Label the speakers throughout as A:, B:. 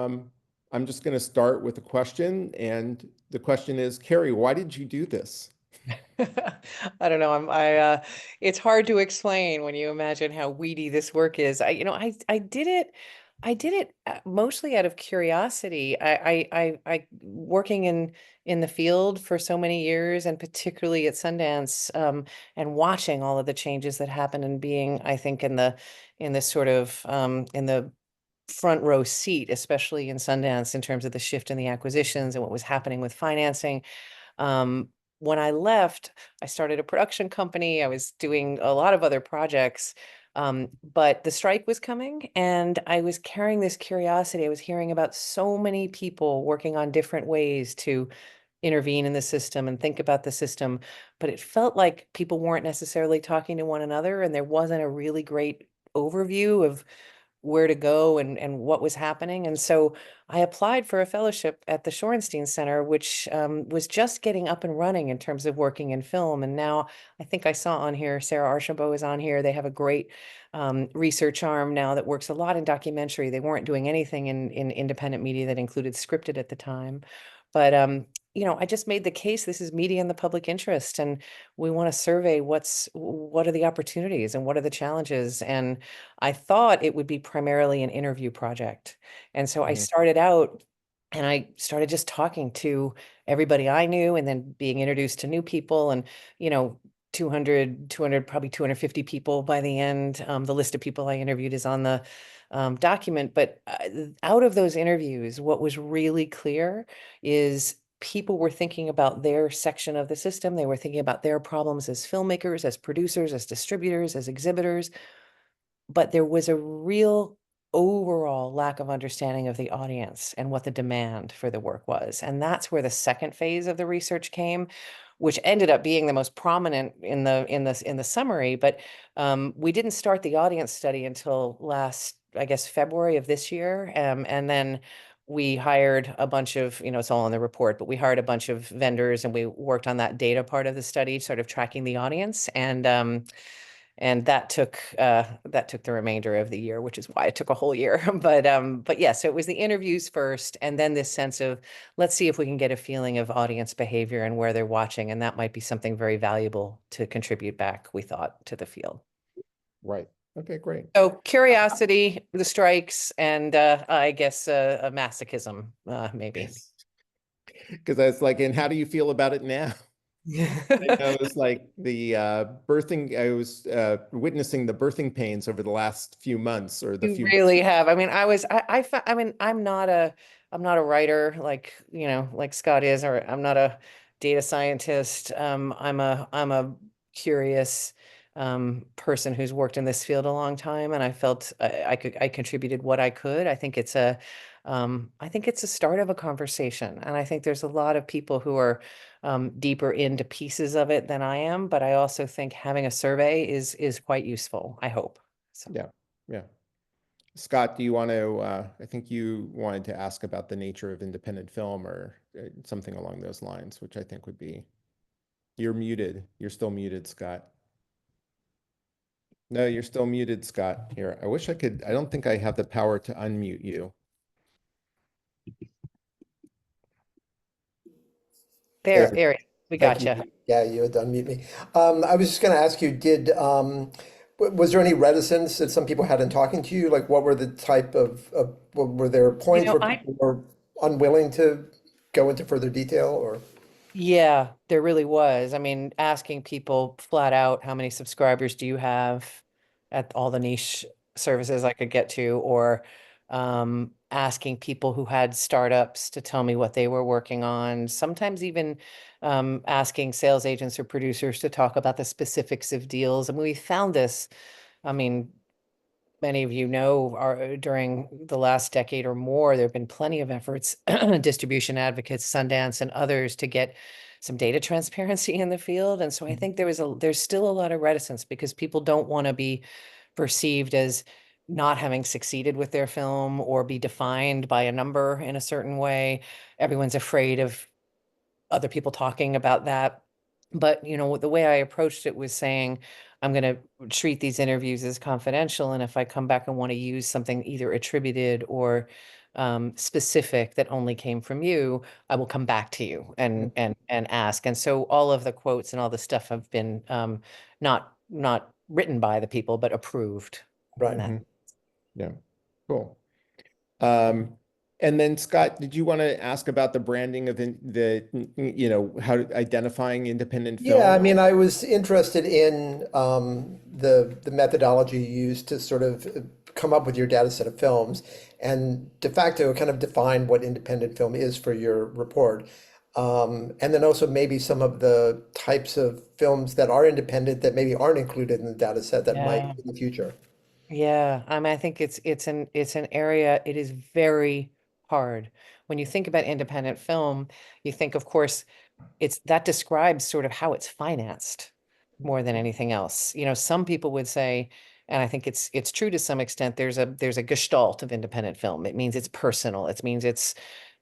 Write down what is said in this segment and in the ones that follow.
A: Um, I'm just going to start with a question, and the question is, Keri, why did you do this?
B: I don't know. It's hard to explain when you imagine how weedy this work is. I did it mostly out of curiosity. I working in the field for so many years, and particularly at Sundance, and watching all of the changes that happen, and being, I think, in this sort of in the front row seat, especially in Sundance, in terms of the shift in the acquisitions and what was happening with financing. Um, when I left, I started a production company. I was doing a lot of other projects. But the strike was coming, and I was carrying this curiosity. I was hearing about so many people working on different ways to intervene in the system and think about the system, but it felt like people weren't necessarily talking to one another, and there wasn't a really great overview of where to go and what was happening. And so I applied for a fellowship at the Shorenstein Center, which was just getting up and running in terms of working in film. And now I think I saw on here, Sarah Archambault is on here. They have a great research arm now that works a lot in documentary. They weren't doing anything in independent media that included scripted at the time. But I just made the case, this is media in the public interest, and we want to survey what are the opportunities and what are the challenges. And I thought it would be primarily an interview project. And so I
A: Mhm.
B: started out, and I started just talking to everybody I knew, and then being introduced to new people, and, you know, 200, probably 250 people by the end. The list of people I interviewed is on the document. But out of those interviews, what was really clear is people were thinking about their section of the system. They were thinking about their problems as filmmakers, as producers, as distributors, as exhibitors, but there was a real overall lack of understanding of the audience and what the demand for the work was. And that's where the second phase of the research came, which ended up being the most prominent in the summary. But we didn't start the audience study until last, I guess, February of this year. And then we hired a bunch of, it's all in the report, but we hired a bunch of vendors, and we worked on that data part of the study, sort of tracking the audience. And that took the remainder of the year, which is why it took a whole year. But yeah, so it was the interviews first, and then this sense of, let's see if we can get a feeling of audience behavior and where they're watching, and that might be something very valuable to contribute back, we thought, to the field.
A: Right. Okay, great.
B: So curiosity, the strikes, and I guess a masochism, maybe.
A: Because I was like, and how do you feel about it now? I know it's like the birthing, I was witnessing the birthing pains over the last few months or the
B: You
A: few months.
B: really have. I mean, I mean, I'm not a writer like, like Scott is, or I'm not a data scientist. I'm a curious person who's worked in this field a long time, and I felt I contributed what I could. I think it's a start of a conversation, and I think there's a lot of people who are deeper into pieces of it than I am, but I also think having a survey is quite useful, I hope. So.
A: Yeah, yeah. Scott, do you want to, I think you wanted to ask about the nature of independent film or something along those lines, which I think would be, you're muted. You're still muted, Scott. No, you're still muted, Scott. Here, I wish I could, I don't think I have the power to unmute you.
B: There,
A: There.
B: there, we
C: Thank
B: got
C: you.
B: you.
C: Yeah, you had to unmute me. I was just going to ask you, was there any reticence that some people had in talking to you? Like, what were the type of were there
B: You
C: points
B: know,
C: where
B: I
C: people were unwilling to go into further detail or?
B: Yeah, there really was. I mean, asking people flat out, how many subscribers do you have at all the niche services I could get to, or asking people who had startups to tell me what they were working on. Sometimes even asking sales agents or producers to talk about the specifics of deals. And we found this, I mean, many of you know, during the last decade or more, there have been plenty of efforts, distribution advocates, Sundance, and others, to get some data transparency in the field. And so I think there's still a lot of reticence because people don't want to be perceived as not having succeeded with their film or be defined by a number in a certain way. Everyone's afraid of other people talking about that. But, the way I approached it was saying, I'm going to treat these interviews as confidential. And if I come back and want to use something either attributed or specific that only came from you, I will come back to you
C: Mhm.
B: and ask. And so all of the quotes and all the stuff have been not written by the people, but approved in
C: Right.
B: that.
A: Mhm. Yeah, cool. Um, and then Scott, did you want to ask about the branding of how identifying independent
C: Yeah, I
A: film?
C: mean, I was interested in the methodology you used to sort of come up with your data set of films, and de facto kind of define what independent film is for your report. And then also maybe some of the types of films that are independent that maybe aren't included in the data set that might
B: Yeah.
C: in the future.
B: Yeah, I mean, I think it's an area, it is very hard. When you think about independent film, you think, of course, it's that describes sort of how it's financed more than anything else. Some people would say, and I think it's true to some extent, there's a gestalt of independent film. It means it's personal. It means it's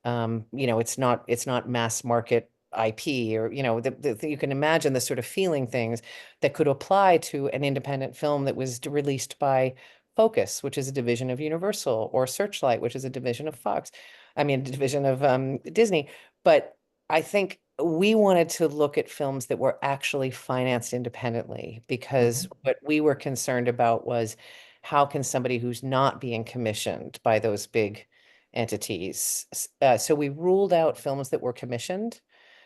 B: not mass market IP, or you can imagine the sort of feeling things that could apply to an independent film that was released by Focus, which is a division of Universal, or Searchlight, which is a division of Fox. I mean, a division of Disney. But I think we wanted to look at films that were actually financed independently, because
C: Mhm.
B: what we were concerned about was, how can somebody who's not being commissioned by those big entities. So we ruled out films that were commissioned,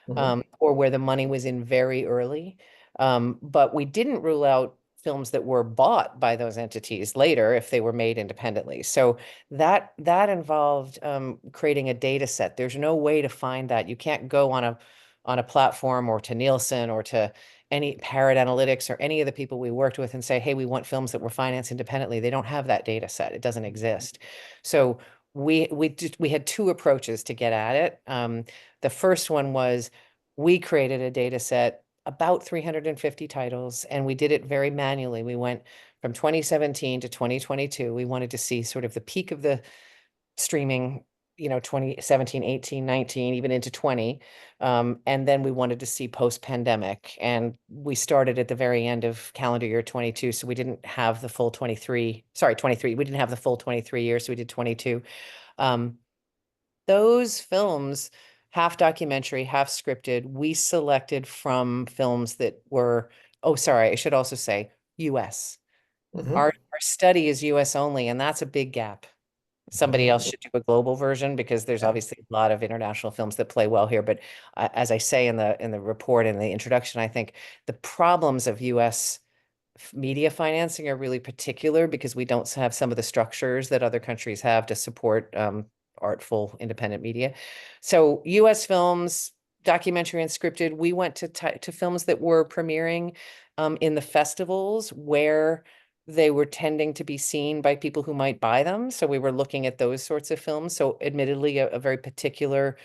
C: Mhm.
B: or where the money was in very early. But we didn't rule out films that were bought by those entities later if they were made independently. So that involved creating a data set. There's no way to find that. You can't go on a platform, or to Nielsen, or to any Parrot Analytics, or any of the people we worked with, and say, hey, we want films that were financed independently. They don't have that data set. It doesn't exist. So we had two approaches to get at it. The first one was, we created a data set, about 350 titles, and we did it very manually. We went from 2017 to 2022. We wanted to see sort of the peak of the streaming, 2017, 18, 19, even into 20. And then we wanted to see post-pandemic. And we started at the very end of calendar year 22. So we didn't have the full 23, sorry, 23. We didn't have the full 23 years. So we did 22. Um, those films, half documentary, half scripted, we selected from films that were, oh, sorry, I should also say US. Our,
C: Mhm.
B: our study is US only, and that's a big gap. Somebody else should do a global version, because there's
C: Yeah.
B: obviously a lot of international films that play well here. But as I say in the report, in the introduction, I think the problems of US media financing are really particular, because we don't have some of the structures that other countries have to support artful independent media. So US films, documentary and scripted, we went to films that were premiering in the festivals where they were tending to be seen by people who might buy them. So we were looking at those sorts of films. So admittedly, a very particular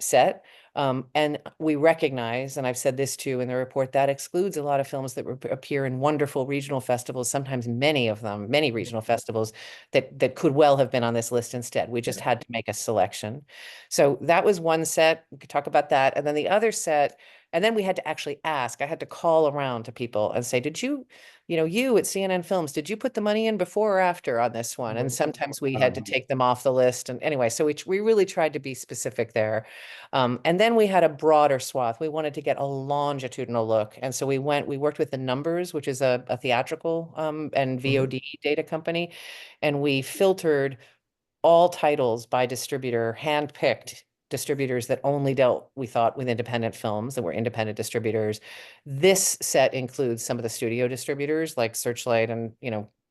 B: set. And we recognize, and I've said this too in the report, that excludes a lot of films that appear in wonderful regional festivals, sometimes many of them, many regional festivals that could well have been on this list instead. We just had to make a selection. So that was one set. We could talk about that. And then the other set, and then we had to actually ask, I had to call around to people and say, did you at CNN Films, did you put the money in before or after on this one? And
C: Mhm.
B: sometimes we had to take them off the list. And anyway, so we really tried to be specific there. And then we had a broader swath. We wanted to get a longitudinal look. And so we worked with The Numbers, which is a theatrical and
C: Mhm.
B: VOD data company. And we filtered all titles by distributor, handpicked distributors that only dealt, we thought, with independent films, that were independent distributors. This set includes some of the studio distributors like Searchlight and,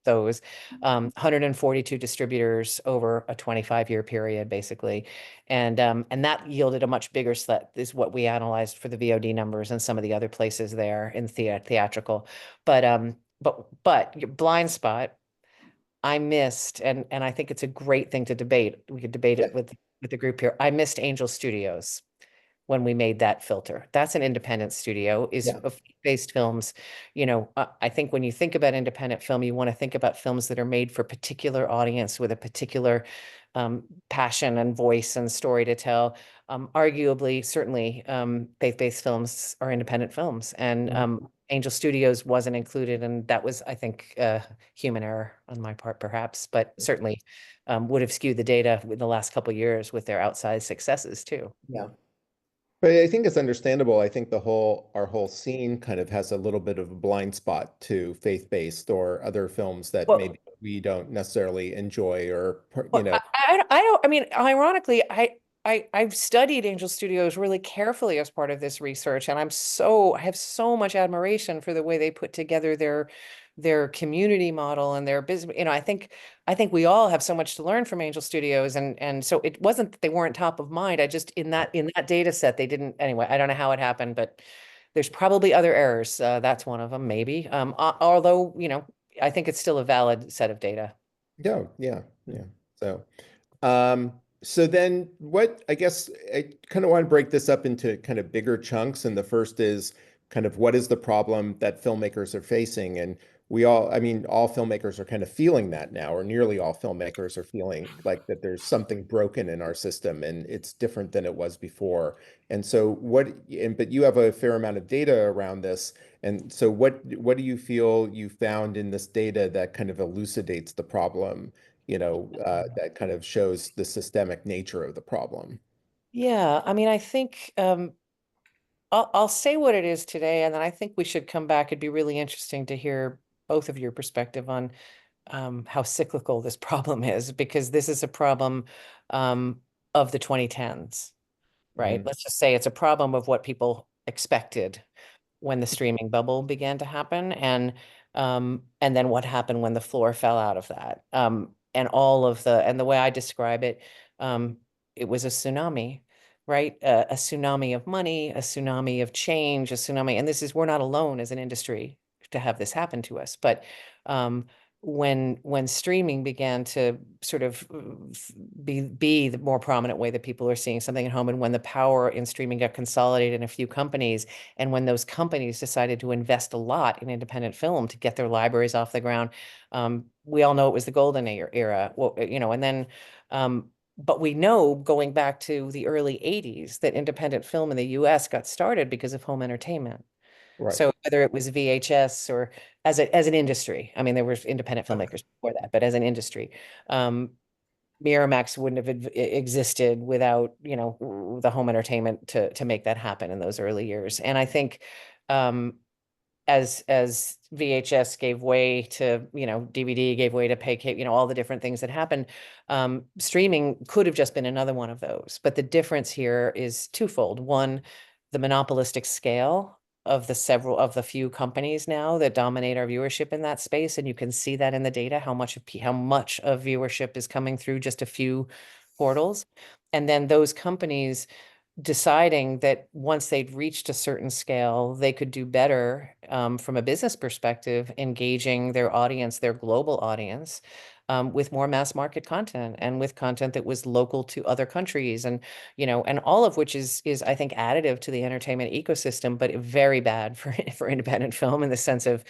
B: those 142 distributors over a 25-year period, basically. And that yielded a much bigger set, is what we analyzed for the VOD numbers and some of the other places there in theatrical. But your blind spot, I missed, and I think it's a great thing to debate. We could debate
C: Yeah.
B: it with the group here. I missed Angel Studios when we made that filter. That's an independent studio, is
C: Yeah.
B: of based films. I think when you think about independent film, you want to think about films that are made for a particular audience with a particular passion and voice and story to tell. Arguably, certainly, faith-based films are independent films, and
C: Mhm.
B: Angel Studios wasn't included, and that was, I think, human error on my part, perhaps, but certainly would have skewed the data in the last couple of years with their outsized successes too.
C: Yeah.
A: But I think it's understandable. I think our whole scene kind of has a little bit of a blind spot to faith-based or other films that
B: Well,
A: maybe we don't necessarily enjoy or,
B: Well, I don't, I mean, ironically, I've studied Angel Studios really carefully as part of this research, and I have so much admiration for the way they put together their community model and their business. I think we all have so much to learn from Angel Studios, and so it wasn't that they weren't top of mind. I just in that data set they didn't. Anyway, I don't know how it happened, but there's probably other errors. That's one of them, maybe. Although, I think it's still a valid set of data.
A: yeah, yeah, yeah. So, so then what, I guess I kind of want to break this up into kind of bigger chunks. And the first is kind of what is the problem that filmmakers are facing? And I mean, all filmmakers are kind of feeling that now, or nearly all filmmakers are feeling like that there's something broken in our system and it's different than it was before. And so but you have a fair amount of data around this. And so what do you feel you found in this data that kind of elucidates the problem, that kind of shows the systemic nature of the problem?
B: Yeah, I mean, I think I'll say what it is today, and then I think we should come back. It'd be really interesting to hear both of your perspective on how cyclical this problem is, because this is a problem um, of the 2010s, right?
A: Mhm.
B: Let's just say it's a problem of what people expected when the streaming bubble began to happen, and then what happened when the floor fell out of that. And the way I describe it, um, it was a tsunami, right? A tsunami of money, a tsunami of change, a tsunami. And we're not alone as an industry to have this happen to us. But um, when streaming began to sort of be the more prominent way that people are seeing something at home, and when the power in streaming got consolidated in a few companies, and when those companies decided to invest a lot in independent film to get their libraries off the ground, we all know it was the golden era. Well, and then, but we know going back to the early 80s that independent film in the US got started because of home entertainment.
A: Right.
B: So whether it was VHS or as an industry, I mean, there were independent filmmakers before that, but as an industry, um, Miramax wouldn't have existed without, the home entertainment to make that happen in those early years. And I think um, as VHS gave way to, DVD gave way to pay cable, all the different things that happened, streaming could have just been another one of those. But the difference here is twofold. One, the monopolistic scale of the few companies now that dominate our viewership in that space, and you can see that in the data, how much of viewership is coming through just a few portals. And then those companies deciding that once they'd reached a certain scale, they could do better from a business perspective, engaging their audience, their global audience, with more mass market content and with content that was local to other countries, and all of which is I think additive to the entertainment ecosystem, but very bad for for independent film in the sense of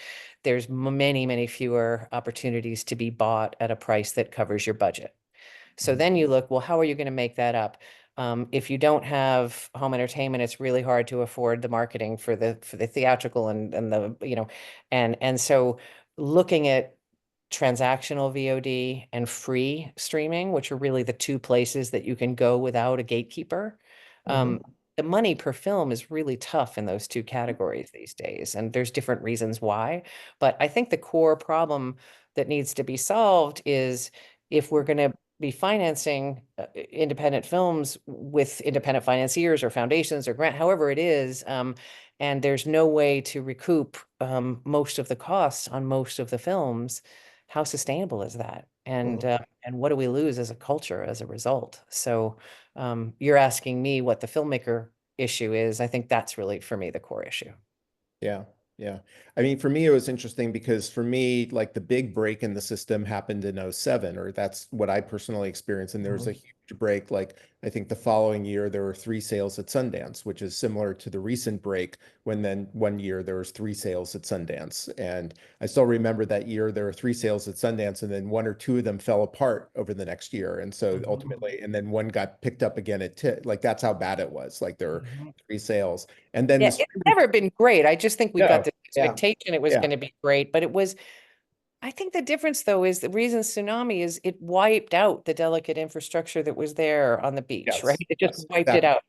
B: there's many, many fewer opportunities to be bought at a price that covers your budget. So then you look, well, how are you going to make that up? If you don't have home entertainment, it's really hard to afford the marketing for the theatrical and the, and so looking at transactional VOD and free streaming, which are really the two places that you can go without a gatekeeper.
C: Hmm.
B: The money per film is really tough in those two categories these days, and there's different reasons why. But I think the core problem that needs to be solved is if we're going to be financing independent films with independent financiers or foundations or grant, however it is, and there's no way to recoup most of the costs on most of the films, how sustainable is that?
C: Hmm.
B: And what do we lose as a culture as a result? So you're asking me what the filmmaker issue is. I think that's really, for me, the core issue.
A: Yeah. Yeah. I mean, for me, it was interesting because for me, like the big break in the system happened in '07, or that's what I personally experienced. And there was a
C: Hmm.
A: huge huge break. Like I think the following year there were three sales at Sundance, which is similar to the recent break when then one year there was three sales at Sundance. And I still remember that year there were three sales at Sundance, and then one or two of them fell apart over the next year. And so
C: Mhm.
A: ultimately, and then one got picked up again at TIT. Like that's how bad it was. Like there were
B: Mhm.
A: three sales. And then
B: Yeah,
A: the
B: it's
A: streamers,
B: never been great. I just think we got
A: no,
B: this
C: Yeah.
B: expectation it was
A: yeah,
B: going to be great, but it was. I think the difference, though, is the reason tsunami is it wiped out the delicate infrastructure that was there on the beach, right?
A: yes,
B: It just
A: yes,
B: wiped it
A: exactly.
B: out.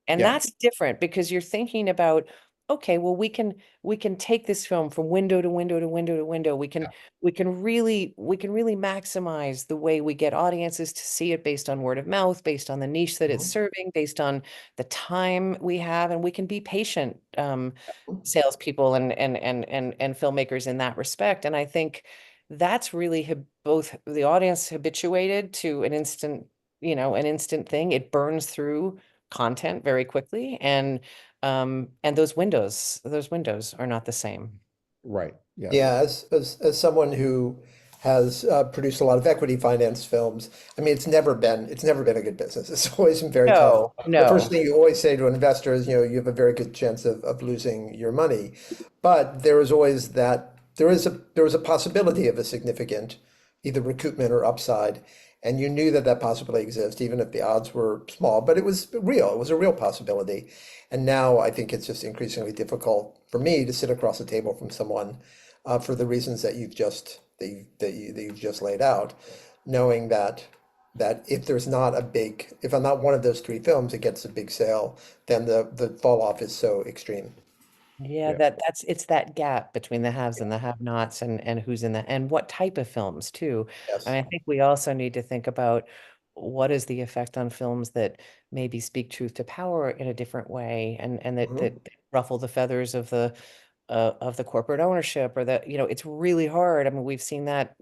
B: And
A: Yeah,
B: that's different because you're thinking about, okay, well, we can take this film from window to window to window to window.
A: yeah,
B: We can really maximize the way we get audiences to see it based on word of mouth, based on the niche that it's
C: Mhm.
B: serving, based on the time we have, and we can be patient salespeople and filmmakers in that respect. And I think that's really both the audience habituated to an instant thing. It burns through content very quickly, and those windows are not the same.
A: right. Yeah,
C: Yeah, as someone who has produced a lot of equity finance films, I mean, it's never been a good business. It's always been very tough.
B: No,
C: The first
B: no.
C: thing you always say to an investor is, you have a very good chance of losing your money. But there is always there was a possibility of a significant either recoupment or upside, and you knew that that possibility exists, even if the odds were small. But it was real. It was a real possibility. And now I think it's just increasingly difficult for me to sit across the table from someone for the reasons that you've just laid out, knowing that if I'm not one of those three films that gets a big sale, then the fall off is so extreme.
B: Yeah,
A: yeah,
B: it's that gap between the haves and the have-nots, and who's in the and what type of films too. And
C: Yes.
B: I think we also need to think about what is the effect on films that maybe speak truth to power in a different way, and that
C: Mhm.
B: ruffle the feathers of the corporate ownership, or that it's really hard. I mean, we've seen that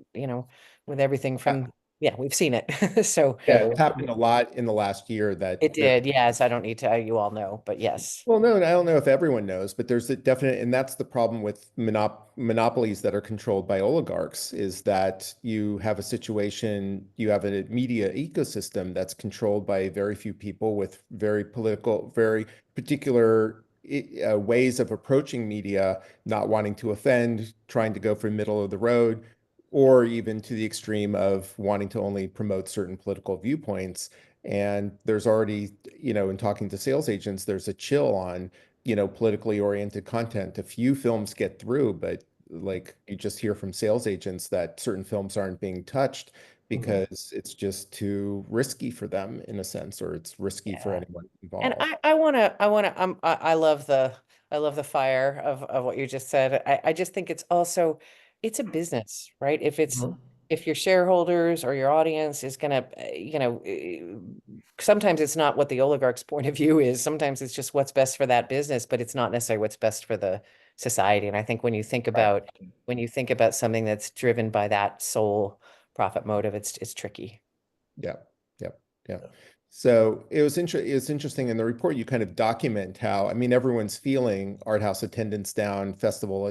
B: with everything
A: yeah.
B: from, yeah, we've seen it. So
A: Yeah, it happened a lot in the last year that
B: it
A: there.
B: did. Yes, I don't need to, you all know, but yes.
A: Well, no, and I don't know if everyone knows, but there's a definite, and that's the problem with monopolies that are controlled by oligarchs, is that you have a situation, you have a media ecosystem that's controlled by very few people with very political, very particular ways of approaching media, not wanting to offend, trying to go for middle of the road, or even to the extreme of wanting to only promote certain political viewpoints. And there's already, in talking to sales agents, there's a chill on, politically oriented content. A few films get through, but like you just hear from sales agents that certain films aren't being touched
C: Mhm.
A: because it's just too risky for them in a sense, or it's risky for
B: Yeah.
A: anyone
B: And
A: involved.
B: I love the fire of what you just said. I just think it's a business, right?
C: Mhm.
B: If your shareholders or your audience is gonna, sometimes it's not what the oligarch's point of view is. Sometimes it's just what's best for that business, but it's not necessarily what's best for the society. And I think
A: Right.
B: when you think about something that's driven by that sole profit motive, it's tricky.
A: Yeah, yeah, yeah. So it was interesting in the report you kind of document how, I mean, everyone's feeling art house attendance down, festival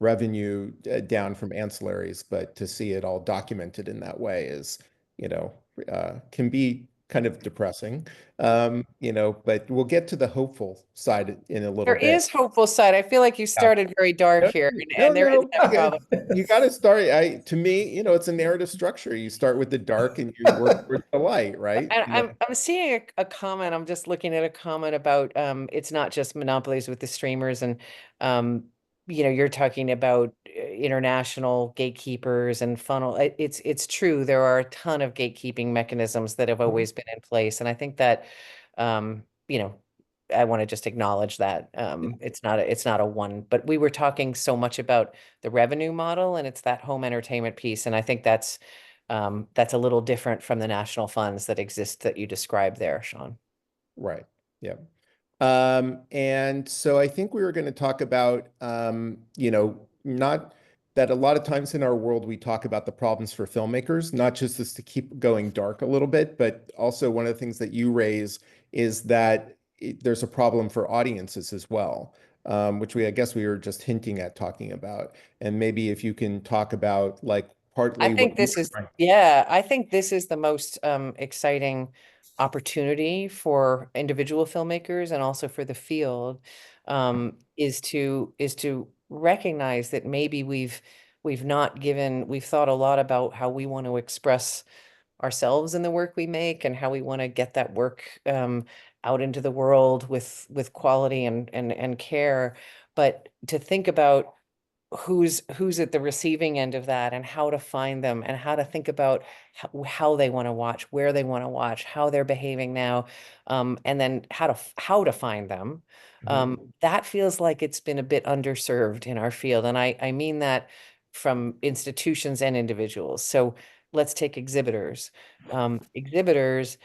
A: revenue down from ancillaries, but to see it all documented in that way is, you know, can be kind of depressing. But we'll get to the hopeful side in a little
B: There
A: bit.
B: is hopeful side. I feel like you
A: Yeah.
B: started very dark
A: No,
B: here,
A: no,
B: and there is
A: no.
B: that problem.
A: You got to start. To me, it's a narrative structure. You start with the dark and you work towards the light, right?
B: And I'm seeing a comment. I'm just looking at a comment about it's not just monopolies with the streamers, and um you're talking about international gatekeepers and funnel. It's true. There are a ton of gatekeeping mechanisms that have
C: Mhm.
B: always been in place, and I think that um you know I want to just acknowledge that it's not a one, but we were talking so much about the revenue model, and it's that home entertainment piece, and I think that's a little different from the national funds that exist that you described there, Sean.
A: Right. Yeah. And so I think we were going to talk about, not that a lot of times in our world we talk about the problems for filmmakers, not just as to keep going dark a little bit, but also one of the things that you raise is that there's a problem for audiences as well, which I guess we were just hinting at talking about. And maybe if you can talk about like
B: I
A: partly
B: think
A: what you
B: this
A: were
B: is,
A: trying.
B: yeah, I think this is the most exciting opportunity for individual filmmakers and also for the field, is to recognize that maybe we've thought a lot about how we want to express ourselves in the work we make and how we want to get that work out into the world with quality and care. But to think about who's at the receiving end of that and how to find them and how to think about how they want to watch, where they want to watch, how they're behaving now, and then how to find them.
A: Mhm.
B: That feels like it's been a bit underserved in our field, and I mean that from institutions and individuals. So let's take exhibitors. Exhibitors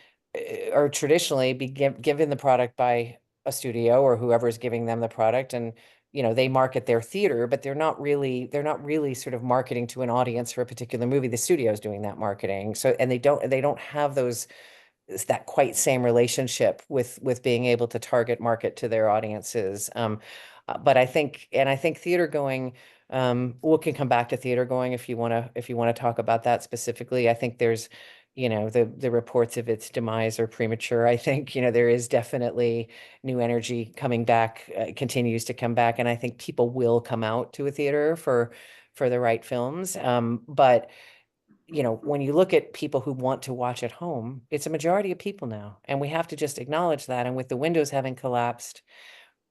B: are traditionally given the product by a studio or whoever's giving them the product, and they market their theater, but they're not really sort of marketing to an audience for a particular movie. The studio's doing that marketing. So, and they don't have that quite same relationship with being able to target market to their audiences. But I think theater going, we can come back to theater going if you want to talk about that specifically. I think there's, the reports of its demise are premature. I think, there is definitely new energy coming back, continues to come back, and I think people will come out to a theater for the right films. But when you look at people who want to watch at home, it's a majority of people now, and we have to just acknowledge that. And with the windows having collapsed,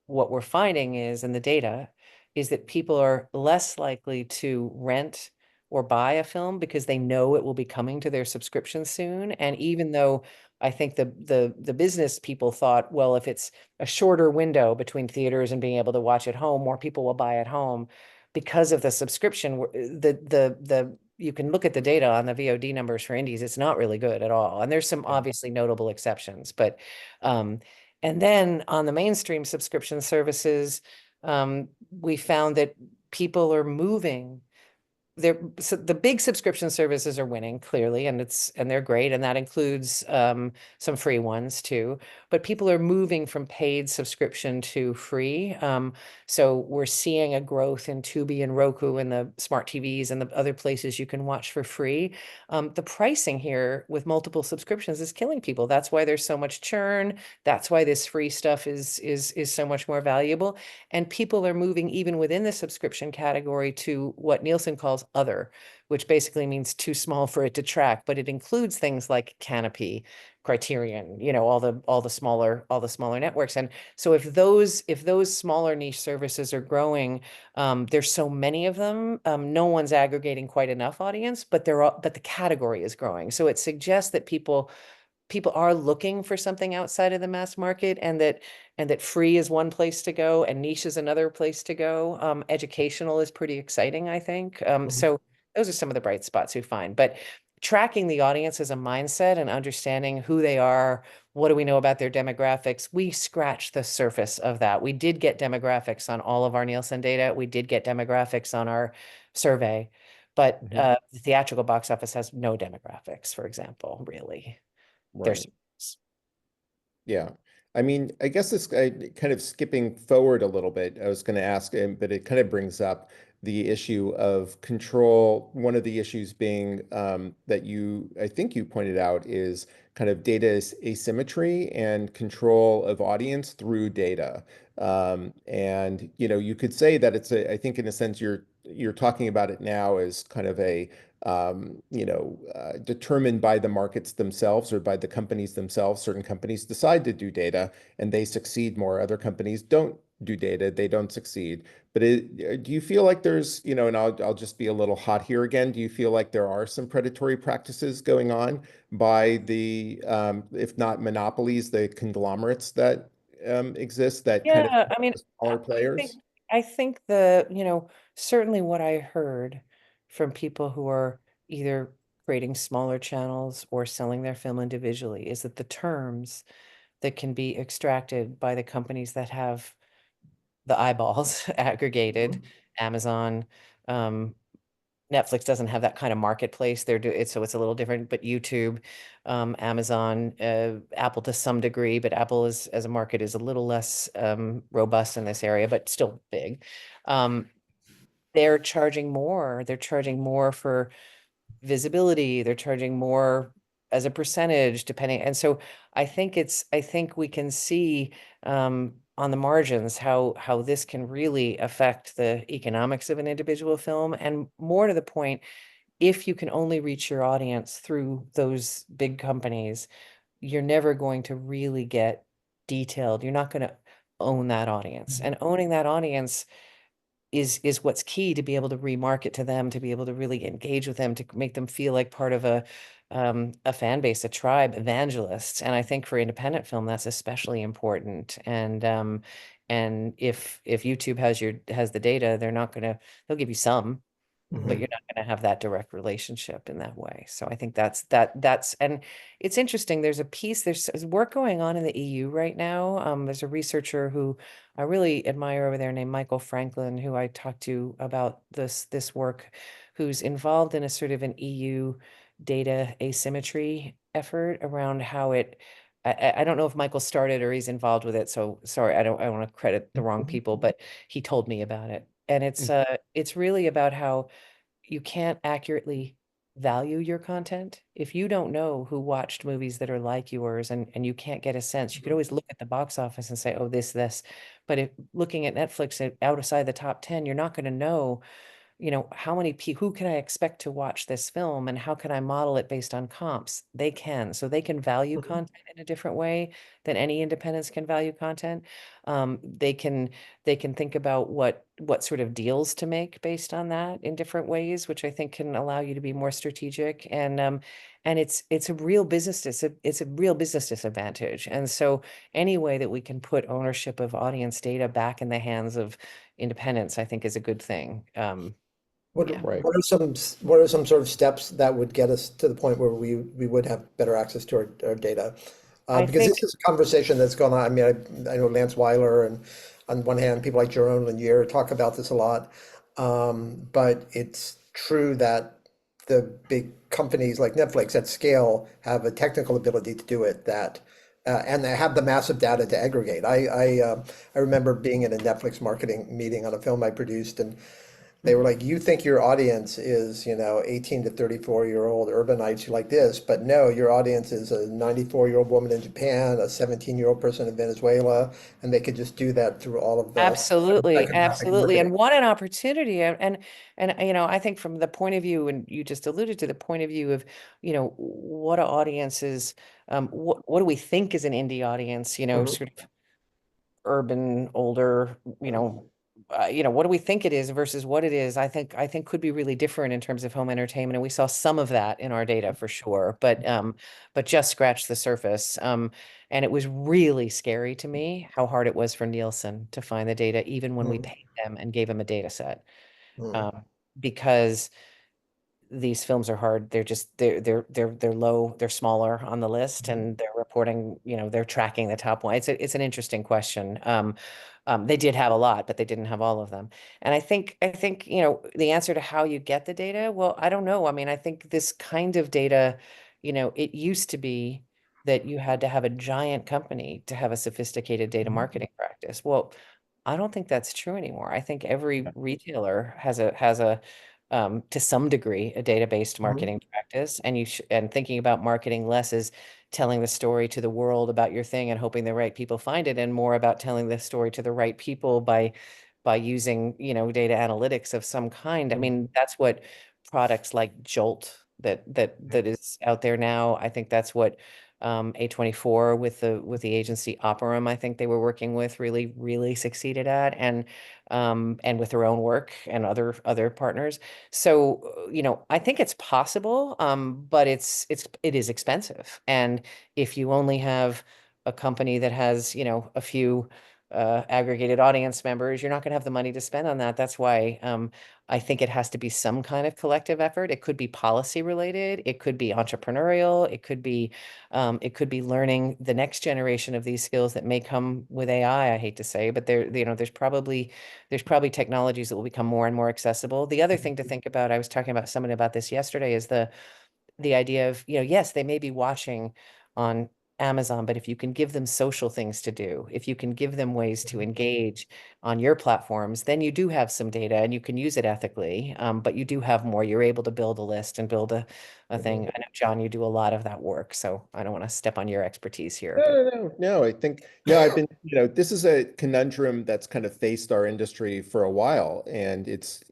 B: what we're finding is, in the data, is that people are less likely to rent or buy a film because they know it will be coming to their subscription soon. And even though I think the business people thought, well, if it's a shorter window between theaters and being able to watch at home, more people will buy at home because of the subscription. The you can look at the data on the VOD numbers for indies. It's not really good at all. And there's some
A: Yeah.
B: obviously notable exceptions, but and then on the mainstream subscription services, we found that people are moving. So the big subscription services are winning clearly, and they're great, and that includes some free ones too. But people are moving from paid subscription to free. So we're seeing a growth in Tubi and Roku and the smart TVs and the other places you can watch for free. The pricing here with multiple subscriptions is killing people. That's why there's so much churn. That's why this free stuff is so much more valuable. And people are moving even within the subscription category to what Nielsen calls other, which basically means too small for it to track, but it includes things like Canopy, Criterion, all the smaller networks. And so if those smaller niche services are growing, there's so many of them, no one's aggregating quite enough audience, but the category is growing. So it suggests that people are looking for something outside of the mass market, and that free is one place to go and niche is another place to go. Educational is pretty exciting, I think.
C: Mhm.
B: So those are some of the bright spots we find. But tracking the audience as a mindset and understanding who they are, what do we know about their demographics? We scratched the surface of that. We did get demographics on all of our Nielsen data. We did get demographics on our survey, but
A: Mhm.
B: the theatrical box office has no demographics, for example, really. There's
A: Right. Yeah. I mean, I guess this kind of skipping forward a little bit, I was going to ask, but it kind of brings up the issue of control. One of the issues being that I think you pointed out is kind of data asymmetry and control of audience through data. And you could say that I think in a sense you're talking about it now as kind of determined by the markets themselves or by the companies themselves. Certain companies decide to do data and they succeed more. Other companies don't do data, they don't succeed. But do you feel like there's, and I'll just be a little hot here again. Do you feel like there are some predatory practices going on by if not monopolies, the conglomerates that exist that kind of
B: Yeah, I mean,
A: smaller
B: I think
A: players?
B: I think certainly what I heard from people who are either creating smaller channels or selling their film individually is that the terms that can be extracted by the companies that have the eyeballs aggregated,
C: Mhm.
B: Amazon, um, Netflix doesn't have that kind of marketplace. So it's a little different, but YouTube, Amazon, Apple to some degree, but Apple is as a market is a little less robust in this area, but still big. Um, they're charging more. They're charging more for visibility, they're charging more as a percentage depending. And so I think we can see on the margins how this can really affect the economics of an individual film. And more to the point, if you can only reach your audience through those big companies, you're never going to really get detailed. You're not going to own that audience. And owning that audience is what's key to be able to remarket to them, to be able to really engage with them, to make them feel like part of a fan base, a tribe, evangelists. And I think for independent film, that's especially important. And if YouTube has the data, they'll give you some, but you're
C: Mhm.
B: not going to have that direct relationship in that way. So I think and it's interesting. There's work going on in the EU right now. There's a researcher who I really admire over there named Michael Franklin, who I talked to about this work, who's involved in a sort of an EU data asymmetry effort around how it. I don't know if Michael started or he's involved with it. So sorry, I don't want to credit the wrong people, but he told me about it. And it's really about how you can't accurately value your content. If you don't know who watched movies that are like yours and you can't get a sense, you could always look at the box office and say, oh, this. But if looking at Netflix outside the top 10, you're not going to know, how many people, who can I expect to watch this film and how can I model it based on comps? They can. So they can value
C: Mhm.
B: content in a different way than any independents can value content. They can think about what sort of deals to make based on that in different ways, which I think can allow you to be more strategic. And it's a real it's a real business disadvantage. And so any way that we can put ownership of audience data back in the hands of independents, I think is a good thing.
C: What
B: Yeah.
A: Right.
C: what are some sort of steps that would get us to the point where we would have better access to our data?
B: I
C: Because
B: think
C: this is a conversation that's going on. I mean, I know Lance Weiler, and on one hand, people like Jerome Lanier talk about this a lot. But it's true that the big companies like Netflix at scale have a technical ability to do it and they have the massive data to aggregate. I remember being in a Netflix marketing meeting on a film I produced, and they were like, you think your audience is, 18 to 34-year-old urbanites who like this, but no, your audience is a 94-year-old woman in Japan, a 17-year-old person in Venezuela, and they could just do that through all of the
B: absolutely,
C: psychographic
B: absolutely.
C: marketing.
B: And what an opportunity. And I think from the point of view, and you just alluded to the point of view of, what are audiences, what do we think is an indie audience,
C: Mhm.
B: sort of urban, older, what do we think it is versus what it is? I think could be really different in terms of home entertainment, and we saw some of that in our data for sure, but just scratched the surface. And it was really scary to me how hard it was for Nielsen to find the data, even when we
C: Mhm.
B: paid them and gave them a data set,
C: Mhm.
B: um, because these films are hard. They're low, they're smaller on the list, and they're reporting, they're tracking the top one. It's an interesting question. They did have a lot, but they didn't have all of them. And I think, the answer to how you get the data, well, I don't know. I mean, I think this kind of data, it used to be that you had to have a giant company to have a sophisticated data marketing practice. Well, I don't think that's true anymore. I think every retailer has a to some degree, a data-based
C: Mhm.
B: marketing practice, and and thinking about marketing less as telling the story to the world about your thing and hoping the right people find it, and more about telling the story to the right people by using, data analytics of some kind. I
C: Mhm.
B: mean, that's what products like Jolt that is out there now. I think that's what A24 with the agency Operum, I think they were working with, really succeeded at, and with their own work and other partners. So, I think it's possible, but it is expensive. And if you only have a company that has, a few aggregated audience members, you're not going to have the money to spend on that. That's why I think it has to be some kind of collective effort. It could be policy related, it could be entrepreneurial, it could be learning the next generation of these skills that may come with AI. I hate to say, but there's probably technologies that will become more and more accessible. The other thing to think about, I was talking about someone about this yesterday, is the idea of, yes, they may be watching on Amazon, but if you can give them social things to do, if you can give them ways to engage on your platforms, then you do have some data and you can use it ethically. But you do have more. You're able to build a list and build a thing. I know, John, you do a lot of that work, so I don't want to step on your expertise here, but
A: No. I think, no, I've been, this is a conundrum that's kind of faced our industry for a while. And it's,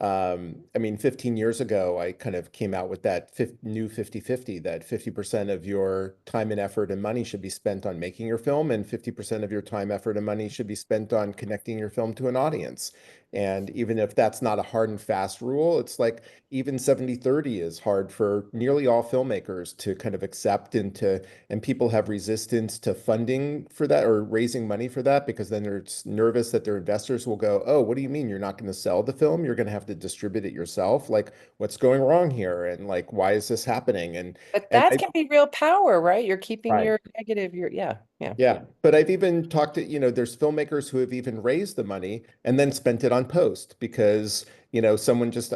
A: I mean, 15 years ago, I kind of came out with that new 50-50, that 50% of your time and effort and money should be spent on making your film, and 50% of your time, effort, and money should be spent on connecting your film to an audience. And even if that's not a hard and fast rule, it's like even 70-30 is hard for nearly all filmmakers to kind of accept, and people have resistance to funding for that or raising money for that, because then they're nervous that their investors will go, oh, what do you mean you're not going to sell the film? You're going to have to distribute it yourself. Like, what's going wrong here? And like, why is this happening?
B: but
A: And
B: that
A: I,
B: can be real power, right? You're keeping
A: right.
B: your negative, your yeah.
A: Yeah, but I've even talked to, there's filmmakers who have even raised the money and then spent it on post because, I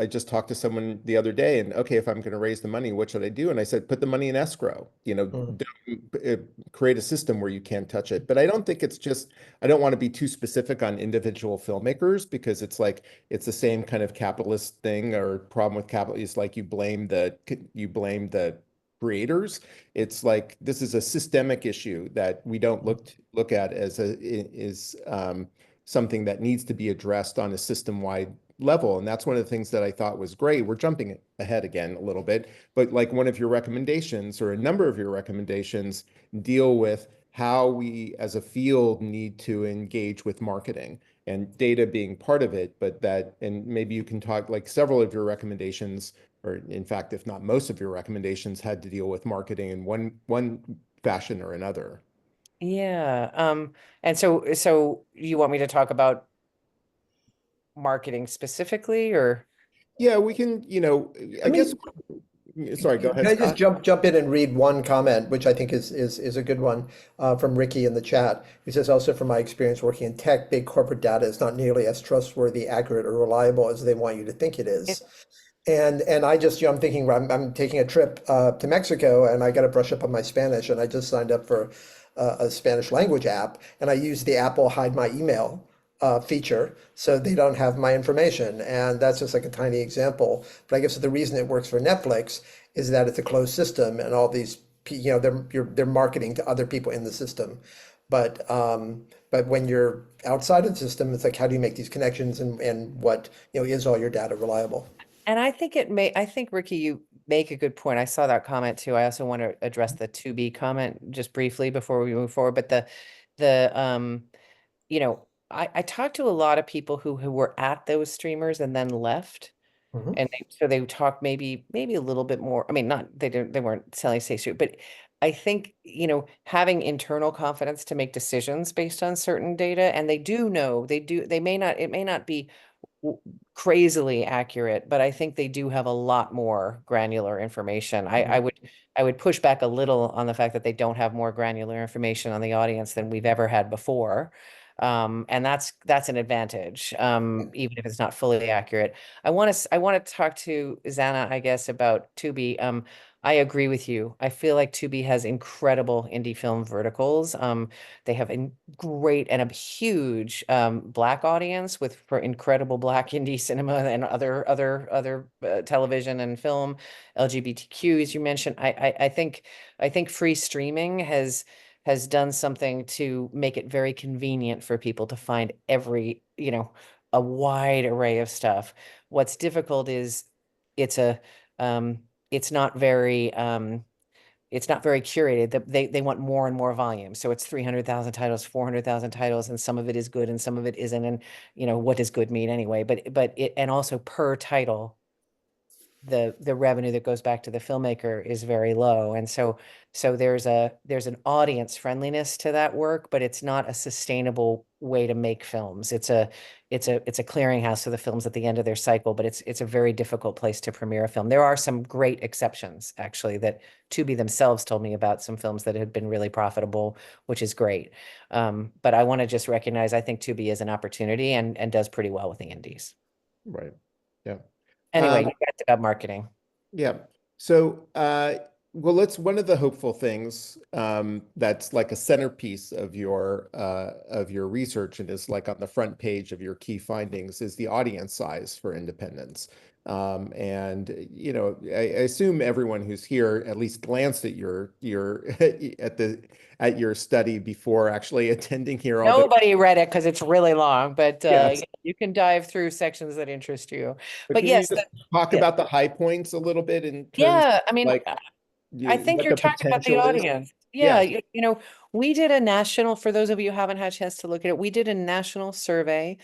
A: just talked to someone the other day and, okay, if I'm going to raise the money, what should I do? And I said, put the money in escrow,
C: Mm.
A: create a system where you can't touch it. But I don't think I don't want to be too specific on individual filmmakers, because it's like, it's the same kind of capitalist thing or problem with capital. It's like you blame the creators. It's like this is a systemic issue that we don't look at as something that needs to be addressed on a system-wide level. And that's one of the things that I thought was great. We're jumping ahead again a little bit, but like one of your recommendations or a number of your recommendations deal with how we as a field need to engage with marketing, and data being part of it. And maybe you can talk, like, several of your recommendations, or in fact, if not most of your recommendations, had to deal with marketing in one fashion or another.
B: Yeah. And so you want me to talk about marketing specifically, or
A: Yeah, we can, I
C: Let
A: guess,
C: me
A: sorry, go
C: Can
A: ahead,
C: I just
A: Scott.
C: jump in and read one comment, which I think is a good one, from Ricky in the chat, who says, also from my experience working in tech, big corporate data is not nearly as trustworthy, accurate, or reliable as they want you to think it
B: it,
C: is. And I just, I'm thinking, I'm taking a trip to Mexico, and I got to brush up on my Spanish, and I just signed up for a Spanish language app, and I use the Apple hide my email feature so they don't have my information. And that's just like a tiny example. But I guess the reason it works for Netflix is that it's a closed system, and all these, they're marketing to other people in the system. But when you're outside of the system, it's like, how do you make these connections, and what, is all your data reliable?
B: and I think Ricky, you make a good point. I saw that comment too. I also want to address the to be comment just briefly before we move forward. But the I talked to a lot of people who were at those streamers and then left.
C: Mhm.
B: And so they would talk maybe a little bit more. I mean, not they weren't selling safe street, but I think, having internal confidence to make decisions based on certain data, and they do know they may not, it may not be w- crazily accurate, but I think they do have a lot more granular information. I would push back a little on the fact that they don't have more granular information on the audience than we've ever had before. And that's an advantage, even if it's not fully accurate. I want to talk to Zana, I guess, about Tubi. I agree with you. I feel like Tubi has incredible indie film verticals. They have a great and a huge Black audience with for incredible Black indie cinema and other television and film, LGBTQ, as you mentioned. I think free streaming has done something to make it very convenient for people to find a wide array of stuff. What's difficult is it's a um, it's not very it's not very curated. They want more and more volume. So it's 300,000 titles, 400,000 titles, and some of it is good and some of it isn't. And what does good mean anyway? But it, and also per title, the revenue that goes back to the filmmaker is very low. And so there's an audience friendliness to that work, but it's not a sustainable way to make films. It's a clearinghouse for the films at the end of their cycle, but it's a very difficult place to premiere a film. There are some great exceptions, actually, that Tubi themselves told me about, some films that had been really profitable, which is great. But I want to just recognize, I think Tubi is an opportunity and does pretty well with the indies.
A: Right. Yeah.
B: Anyway,
A: Um,
B: you guys about marketing.
A: yeah. So well, let's one of the hopeful things that's like a centerpiece of your research and is like on the front page of your key findings is the audience size for independence. And you know, I assume everyone who's here at least glanced at your at your study before actually attending here, although
B: Nobody read it because it's really long, but
A: yes.
B: you can dive through sections that interest you.
A: But
B: But
A: can you
B: yes,
A: just talk
B: the,
A: about the high points a little bit in terms of
B: yeah, I mean,
A: like
B: I think
A: what
B: you're
A: the
B: talking about the
A: potential is?
B: audience. Yeah,
A: Yeah.
B: you know, we did a national, for those of you who haven't had a chance to look at it, we did a national survey,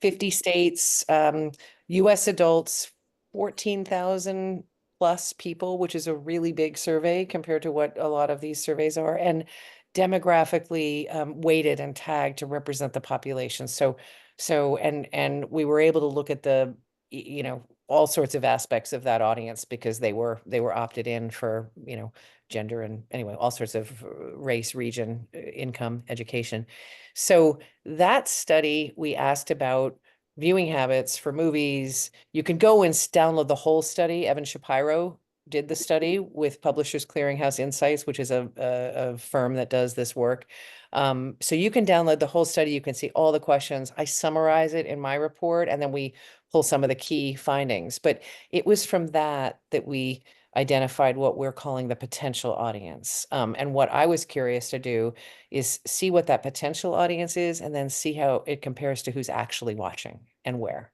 B: 50 states, US adults, 14,000 plus people, which is a really big survey compared to what a lot of these surveys are, and demographically weighted and tagged to represent the population. And we were able to look at the, you know, all sorts of aspects of that audience because they were opted in for, you know, gender and anyway, all sorts of race, region, income, education. So that study, we asked about viewing habits for movies. You can go and download the whole study. Evan Shapiro did the study with Publishers Clearinghouse Insights, which is a firm that does this work. So you can download the whole study. You can see all the questions. I summarize it in my report, and then we pull some of the key findings. But it was from that that we identified what we're calling the potential audience. And what I was curious to do is see what that potential audience is and then see how it compares to who's actually watching and where.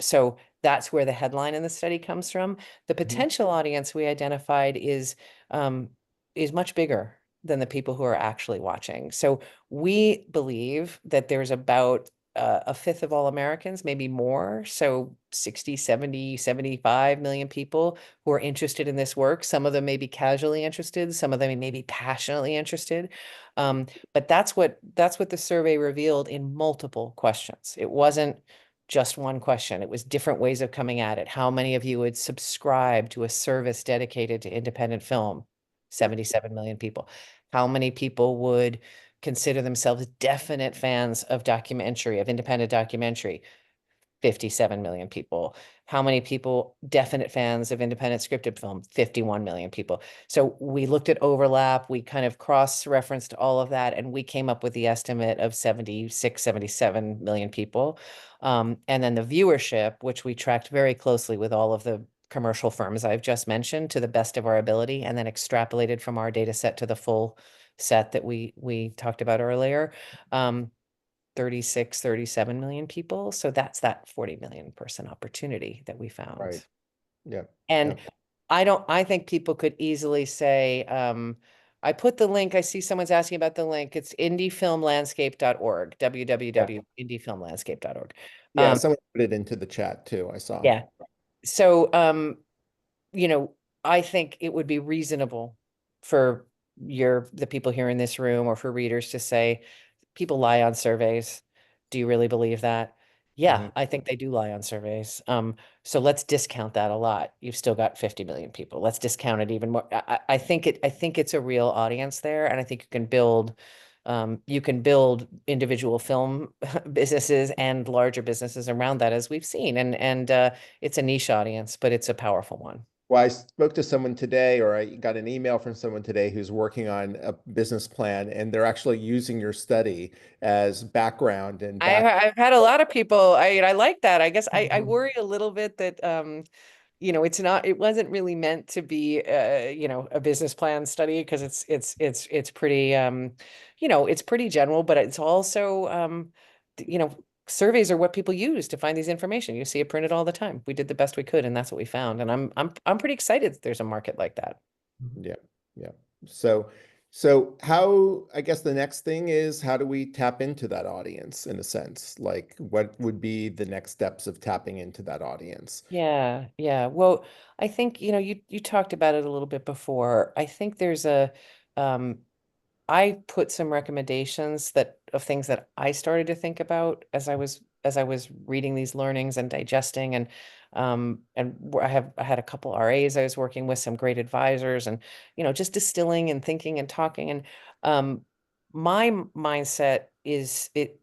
B: So that's where the headline in the study comes from. The
A: Mhm.
B: potential audience we identified is much bigger than the people who are actually watching. So we believe that there's about a fifth of all Americans, maybe more. So 60, 70, 75 million people who are interested in this work. Some of them may be casually interested, some of them may be passionately interested. But that's what the survey revealed in multiple questions. It wasn't just one question. It was different ways of coming at it. How many of you would subscribe to a service dedicated to independent film? 77 million people. How many people would consider themselves definite fans of documentary, of independent documentary? 57 million people. How many people, definite fans of independent scripted film? 51 million people. So we looked at overlap, we kind of cross-referenced all of that, and we came up with the estimate of 76, 77 million people. And then the viewership, which we tracked very closely with all of the commercial firms I've just mentioned to the best of our ability, and then extrapolated from our data set to the full set that we talked about earlier. 36, 37 million people. So that's that 40 million person opportunity that we found.
A: Right. Yeah.
B: And
A: Yeah.
B: I think people could easily say, I put the link, I see someone's asking about the link. It's indiefilmlandscape.org,
A: Yeah.
B: www.indiefilmlandscape.org.
A: Yeah. Someone put it into the chat too. I saw.
B: Yeah. So, you know, I think it would be reasonable for the people here in this room or for readers to say, people lie on surveys. Do you really believe that? Yeah,
A: Mhm.
B: I think they do lie on surveys. So let's discount that a lot. You've still got 50 million people. Let's discount it even more. I think it's a real audience there, and I think you can build individual film businesses and larger businesses around that, as we've seen. And it's a niche audience, but it's a powerful one.
A: Well, I spoke to someone today, or I got an email from someone today who's working on a business plan, and they're actually using your study as background and
B: I've had a lot of people. I like that. I guess I worry a little bit that you know, it wasn't really meant to be you know, a business plan study because it's pretty you know, it's pretty general, but it's also you know, surveys are what people use to find these information. You see it printed all the time. We did the best we could, and that's what we found. And I'm pretty excited that there's a market like that.
A: Yeah, yeah. So, so how, I guess the next thing is how do we tap into that audience in a sense? Like what would be the next steps of tapping into that audience?
B: Yeah, yeah. Well, I think, you know, you talked about it a little bit before. I think there's a um I put some recommendations that of things that I started to think about as I was reading these learnings and digesting I had a couple RAs I was working with, some great advisors, and you know, just distilling and thinking and talking. And my mindset is it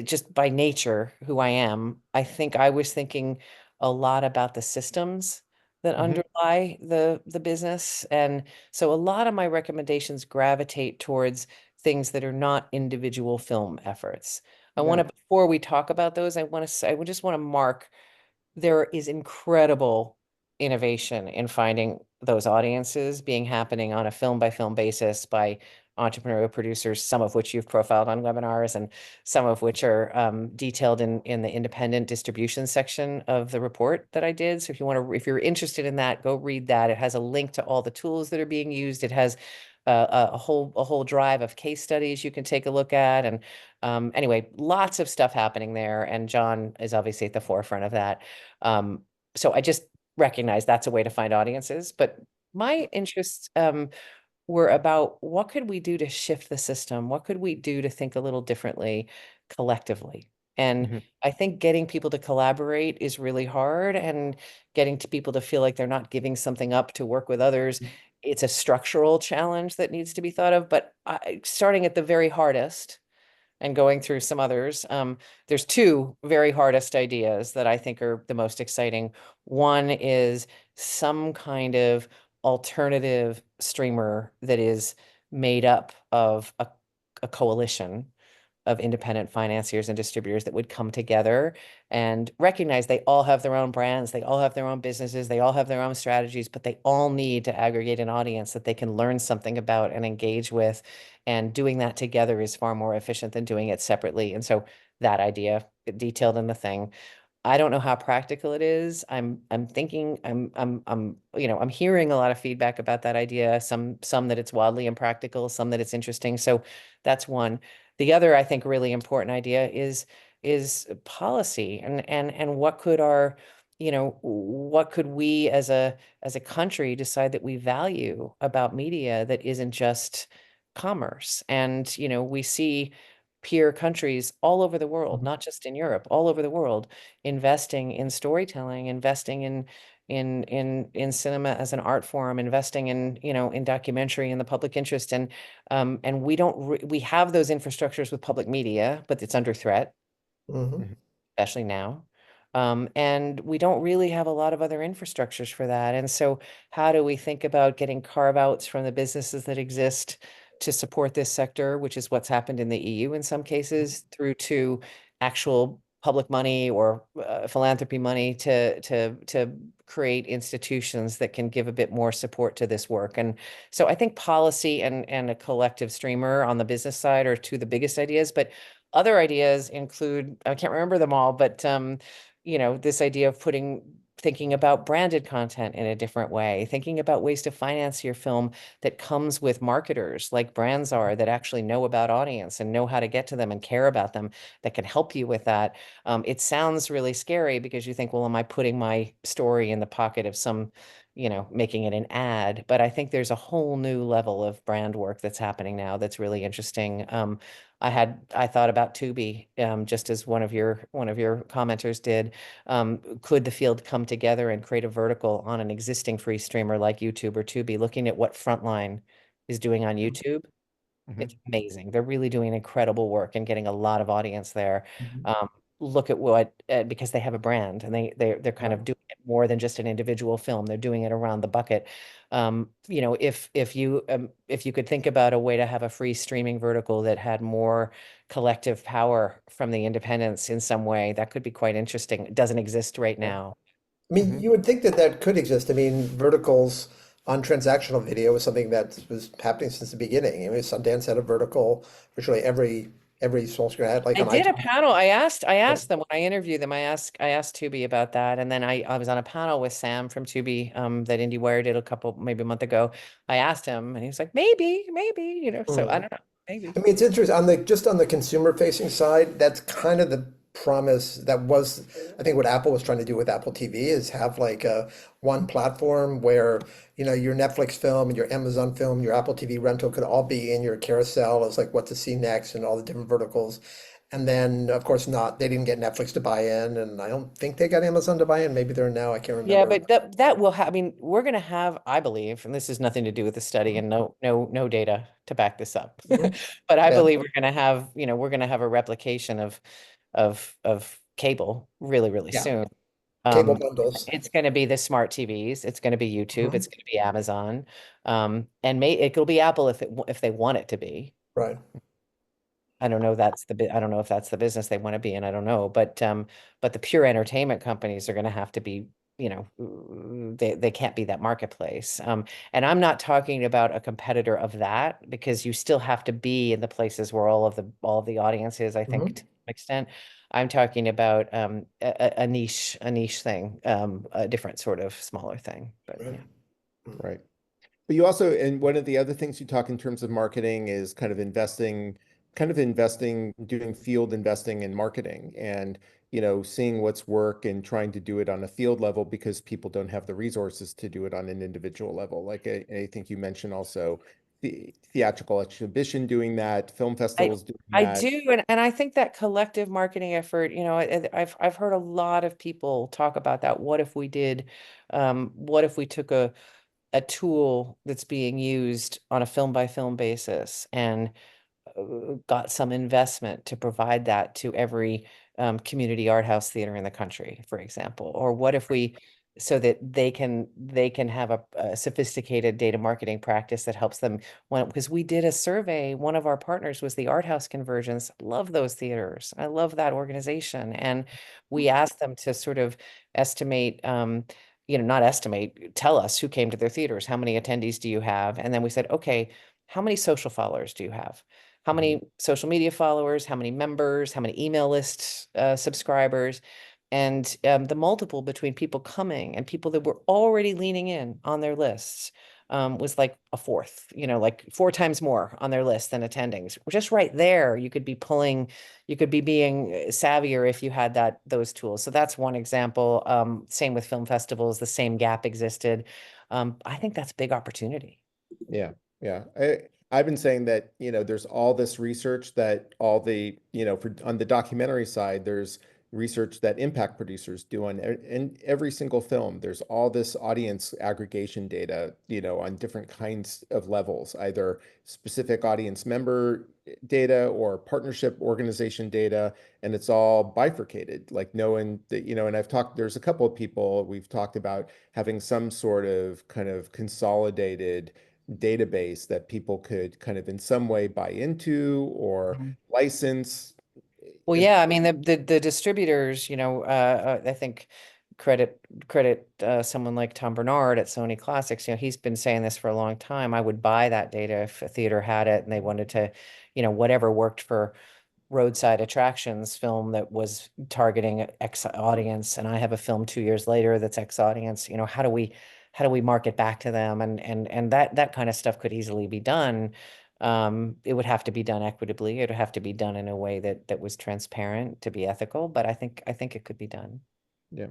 B: just by nature who I am. I think I was thinking a lot about the systems that
A: Mhm.
B: underlie the business. And so a lot of my recommendations gravitate towards things that are not individual film efforts. I want
A: Yeah.
B: to, before we talk about those, I want to say, I would just want to mark there is incredible innovation in finding those audiences being happening on a film by film basis by entrepreneurial producers, some of which you've profiled on webinars and some of which are detailed in the independent distribution section of the report that I did. So if you want to, if you're interested in that, go read that. It has a link to all the tools that are being used. It has a whole drive of case studies you can take a look at. And anyway, lots of stuff happening there. And John is obviously at the forefront of that. Um, so I just recognize that's a way to find audiences. But my interests were about what could we do to shift the system? What could we do to think a little differently collectively? And
A: Mhm.
B: I think getting people to collaborate is really hard, and getting to people to feel like they're not giving something up to work with others. It's a structural challenge that needs to be thought of, but starting at the very hardest and going through some others. There's two very hardest ideas that I think are the most exciting. One is some kind of alternative streamer that is made up of a coalition of independent financiers and distributors that would come together and recognize they all have their own brands, they all have their own businesses, they all have their own strategies, but they all need to aggregate an audience that they can learn something about and engage with. And doing that together is far more efficient than doing it separately. And so that idea, detailed in the thing, I don't know how practical it is. I'm thinking I'm hearing a lot of feedback about that idea, some that it's wildly impractical, some that it's interesting. So that's one. The other, I think, really important idea is policy, and what could our, what could we as a country decide that we value about media that isn't just commerce. And we see peer countries all over the world,
C: Mhm.
B: not just in Europe, all over the world, investing in storytelling, investing in cinema as an art form, investing in documentary in the public interest. And we have those infrastructures with public media, but it's under threat,
C: Mhm.
A: Mhm.
B: especially now. And we don't really have a lot of other infrastructures for that. And so how do we think about getting carve-outs from the businesses that exist to support this sector, which is what's happened in the EU in some cases, through to actual public money or philanthropy money to create institutions that can give a bit more support to this work. And so I think policy and a collective streamer on the business side are two of the biggest ideas, but other ideas include, I can't remember them all, but this idea of thinking about branded content in a different way, thinking about ways to finance your film that comes with marketers like brands are that actually know about audience and know how to get to them and care about them, that can help you with that. It sounds really scary because you think, well, am I putting my story in the pocket of some, making it an ad? But I think there's a whole new level of brand work that's happening now that's really interesting. I thought about Tubi, just as one of your commenters did. Could the field come together and create a vertical on an existing free streamer like YouTube or Tubi, looking at what Frontline is doing on YouTube?
A: Mhm.
B: It's amazing. They're really doing incredible work and getting a lot of audience there.
C: Mhm.
B: Look at what because they have a brand, and they're kind
C: Yeah.
B: of doing it more than just an individual film. They're doing it around the bucket. If you could think about a way to have a free streaming vertical that had more collective power from the independents in some way, that could be quite interesting. It doesn't exist right
C: Yeah.
B: now.
C: I mean,
A: Mhm.
C: you would think that that could exist. I mean, verticals on transactional video was something that was happening since the beginning. I mean, Sundance had a vertical. Virtually every small screen had, like
B: I
C: on
B: did a
C: iTunes.
B: panel. I
C: Yeah.
B: asked them when I interviewed them. I asked Tubi about that, and then I was on a panel with Sam from Tubi, that IndieWire did maybe a month ago. I asked him, and he was like, maybe, So I
C: Mm.
B: don't know, maybe.
C: I mean, it's interesting on the just on the consumer facing side, that's kind of the promise that was, I think what Apple was trying to do with Apple TV is have like a one platform where, your Netflix film and your Amazon film, your Apple TV rental could all be in your carousel as like what to see next and all the different verticals. And then of course not, they didn't get Netflix to buy in, and I don't think they got Amazon to buy in. Maybe they're now, I can't
B: Yeah,
C: remember.
B: but that will have. I mean, we're going to have, I believe, and this has nothing to do with the study,
C: Mhm.
B: and no data to back this up,
C: Mhm.
B: but I
C: Yeah.
B: believe we're going to have a replication of cable really, really
C: Yeah.
B: soon.
C: Cable
B: Um,
C: bundles.
B: it's going to be the smart TVs. It's going to be YouTube.
C: Mhm.
B: It's going to be Amazon. And it'll be Apple if they want it to be.
C: Right.
B: I don't know I don't know if that's the business they want to be in. I don't know. But the pure entertainment companies are going to have to be, they can't be that marketplace. And I'm not talking about a competitor of that, because you still have to be in the places where all of the audience is, I think, to
C: Mhm.
B: some extent. I'm talking about a niche thing, a different sort of smaller thing. But
C: Right.
B: yeah.
A: Right. But you also, and one of the other things you talk in terms of marketing is kind of investing, doing field investing in marketing and, seeing what's work and trying to do it on a field level because people don't have the resources to do it on an individual level. Like I think you mentioned also the theatrical exhibition doing that, film
B: I
A: festivals doing
B: I
A: that.
B: do, and I think that collective marketing effort, I've heard a lot of people talk about that. What if we did, what if we took a tool that's being used on a film by film basis and got some investment to provide that to every community art house theater in the country, for example? Or what if we, so that they can have a sophisticated data marketing practice that helps them because we did a survey. One of our partners was the Art House Convergence. Love those theaters. I love that organization. And we asked them to sort of estimate, not estimate, tell us who came to their theaters, how many attendees do you have? And then we said, okay, how many social followers do you have? How
A: Mhm.
B: many social media followers, how many members, how many email list subscribers, and the multiple between people coming and people that were already leaning in on their lists was like a fourth, like 4 times more on their list than attending. So just right there, you could be being savvier if you had those tools. So that's one example. Same with film festivals, the same gap existed. I think that's a big opportunity.
A: Yeah, yeah. I've been saying that, there's all this research that all the, for on the documentary side, there's research that impact producers do on in every single film. There's all this audience aggregation data, on different kinds of levels, either specific audience member data or partnership organization data, and it's all bifurcated, like knowing that, and there's a couple of people we've talked about having some sort of kind of consolidated database that people could kind of in some way buy into or license.
B: Well,
A: It-
B: yeah, I mean the distributors, I think credit someone like Tom Bernard at Sony Classics. He's been saying this for a long time. I would buy that data if a theater had it and they wanted to, whatever worked for roadside attractions film that was targeting X audience, and I have a film 2 years later that's X audience. How do we market back to them? And that kind of stuff could easily be done. It would have to be done equitably. It would have to be done in a way that was transparent to be ethical, but I think it could be done.
A: yeah,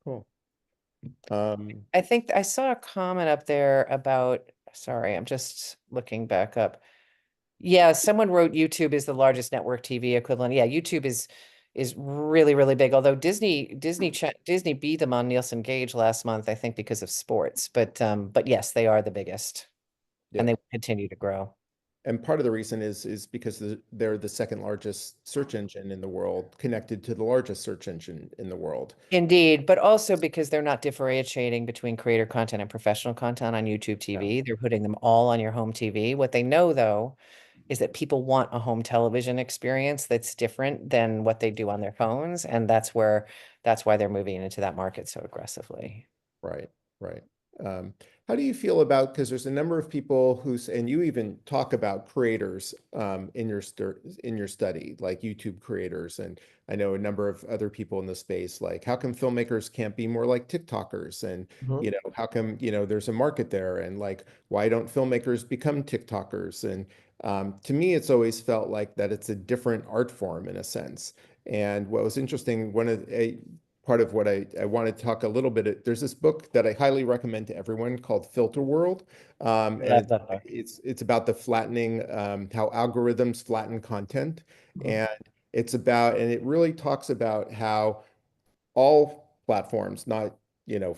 A: cool. Um,
B: I think I saw a comment up there about, sorry, I'm just looking back up. Yeah, someone wrote YouTube is the largest network TV equivalent. Yeah, YouTube is really, really big. Although Disney beat them on Nielsen Gauge last month, I think because of sports. But yes, they are the biggest, and
A: yeah.
B: they will continue to grow.
A: And part of the reason is because they're the second largest search engine in the world, connected to the largest search engine in the world.
B: Indeed, but also because they're not differentiating between creator content and professional content on YouTube
A: Yeah.
B: TV. They're putting them all on your home TV. What they know, though, is that people want a home television experience that's different than what they do on their phones, and that's why they're moving into that market so aggressively.
A: Right, right. Um, how do you feel about, because there's a number of people and you even talk about creators in your study, like YouTube creators, and I know a number of other people in the space, like how come filmmakers can't be more like TikTokers, and
C: Mhm.
A: how come there's a market there, and like why don't filmmakers become TikTokers? And to me, it's always felt like that it's a different art form in a sense. And what was interesting, part of what I want to talk a little bit. There's this book that I highly recommend to everyone called Filter World, and
B: Love that book.
A: it's about the flattening, how algorithms flatten content,
C: Mhm.
A: and and it really talks about how all platforms, not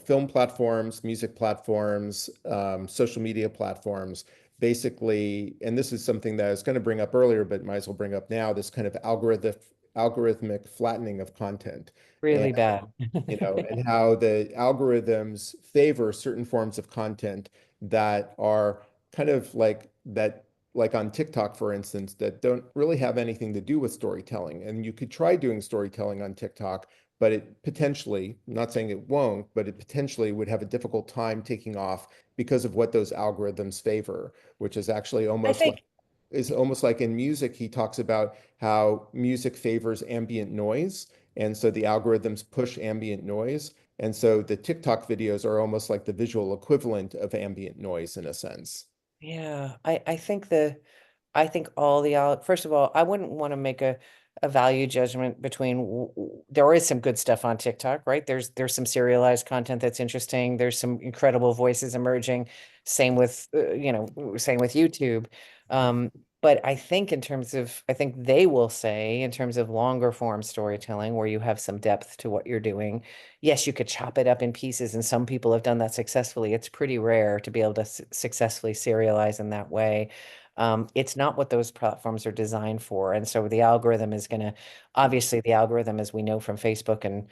A: film platforms, music platforms, social media platforms, basically, and this is something that I was going to bring up earlier, but might as well bring up now, this kind of algorithmic flattening of content. And
B: Really bad.
A: and how the algorithms favor certain forms of content that are kind of like that, like on TikTok, for instance, that don't really have anything to do with storytelling. And you could try doing storytelling on TikTok, but it potentially, I'm not saying it won't, but it potentially would have a difficult time taking off because of what those algorithms favor, which is actually
B: I
A: almost like
B: think,
A: is almost like in music, he talks about how music favors ambient noise. And so the algorithms push ambient noise. And so the TikTok videos are almost like the visual equivalent of ambient noise in a sense.
B: yeah, I think all the first of all, I wouldn't want to make a value judgment between there is some good stuff on TikTok, right? There's some serialized content that's interesting. There's some incredible voices emerging. Same with same with YouTube. Um, but I think I think they will say in terms of longer form storytelling where you have some depth to what you're doing. Yes, you could chop it up in pieces, and some people have done that successfully. It's pretty rare to be able to successfully serialize in that way. It's not what those platforms are designed for. And so the algorithm is going to, obviously, the algorithm, as we know from Facebook and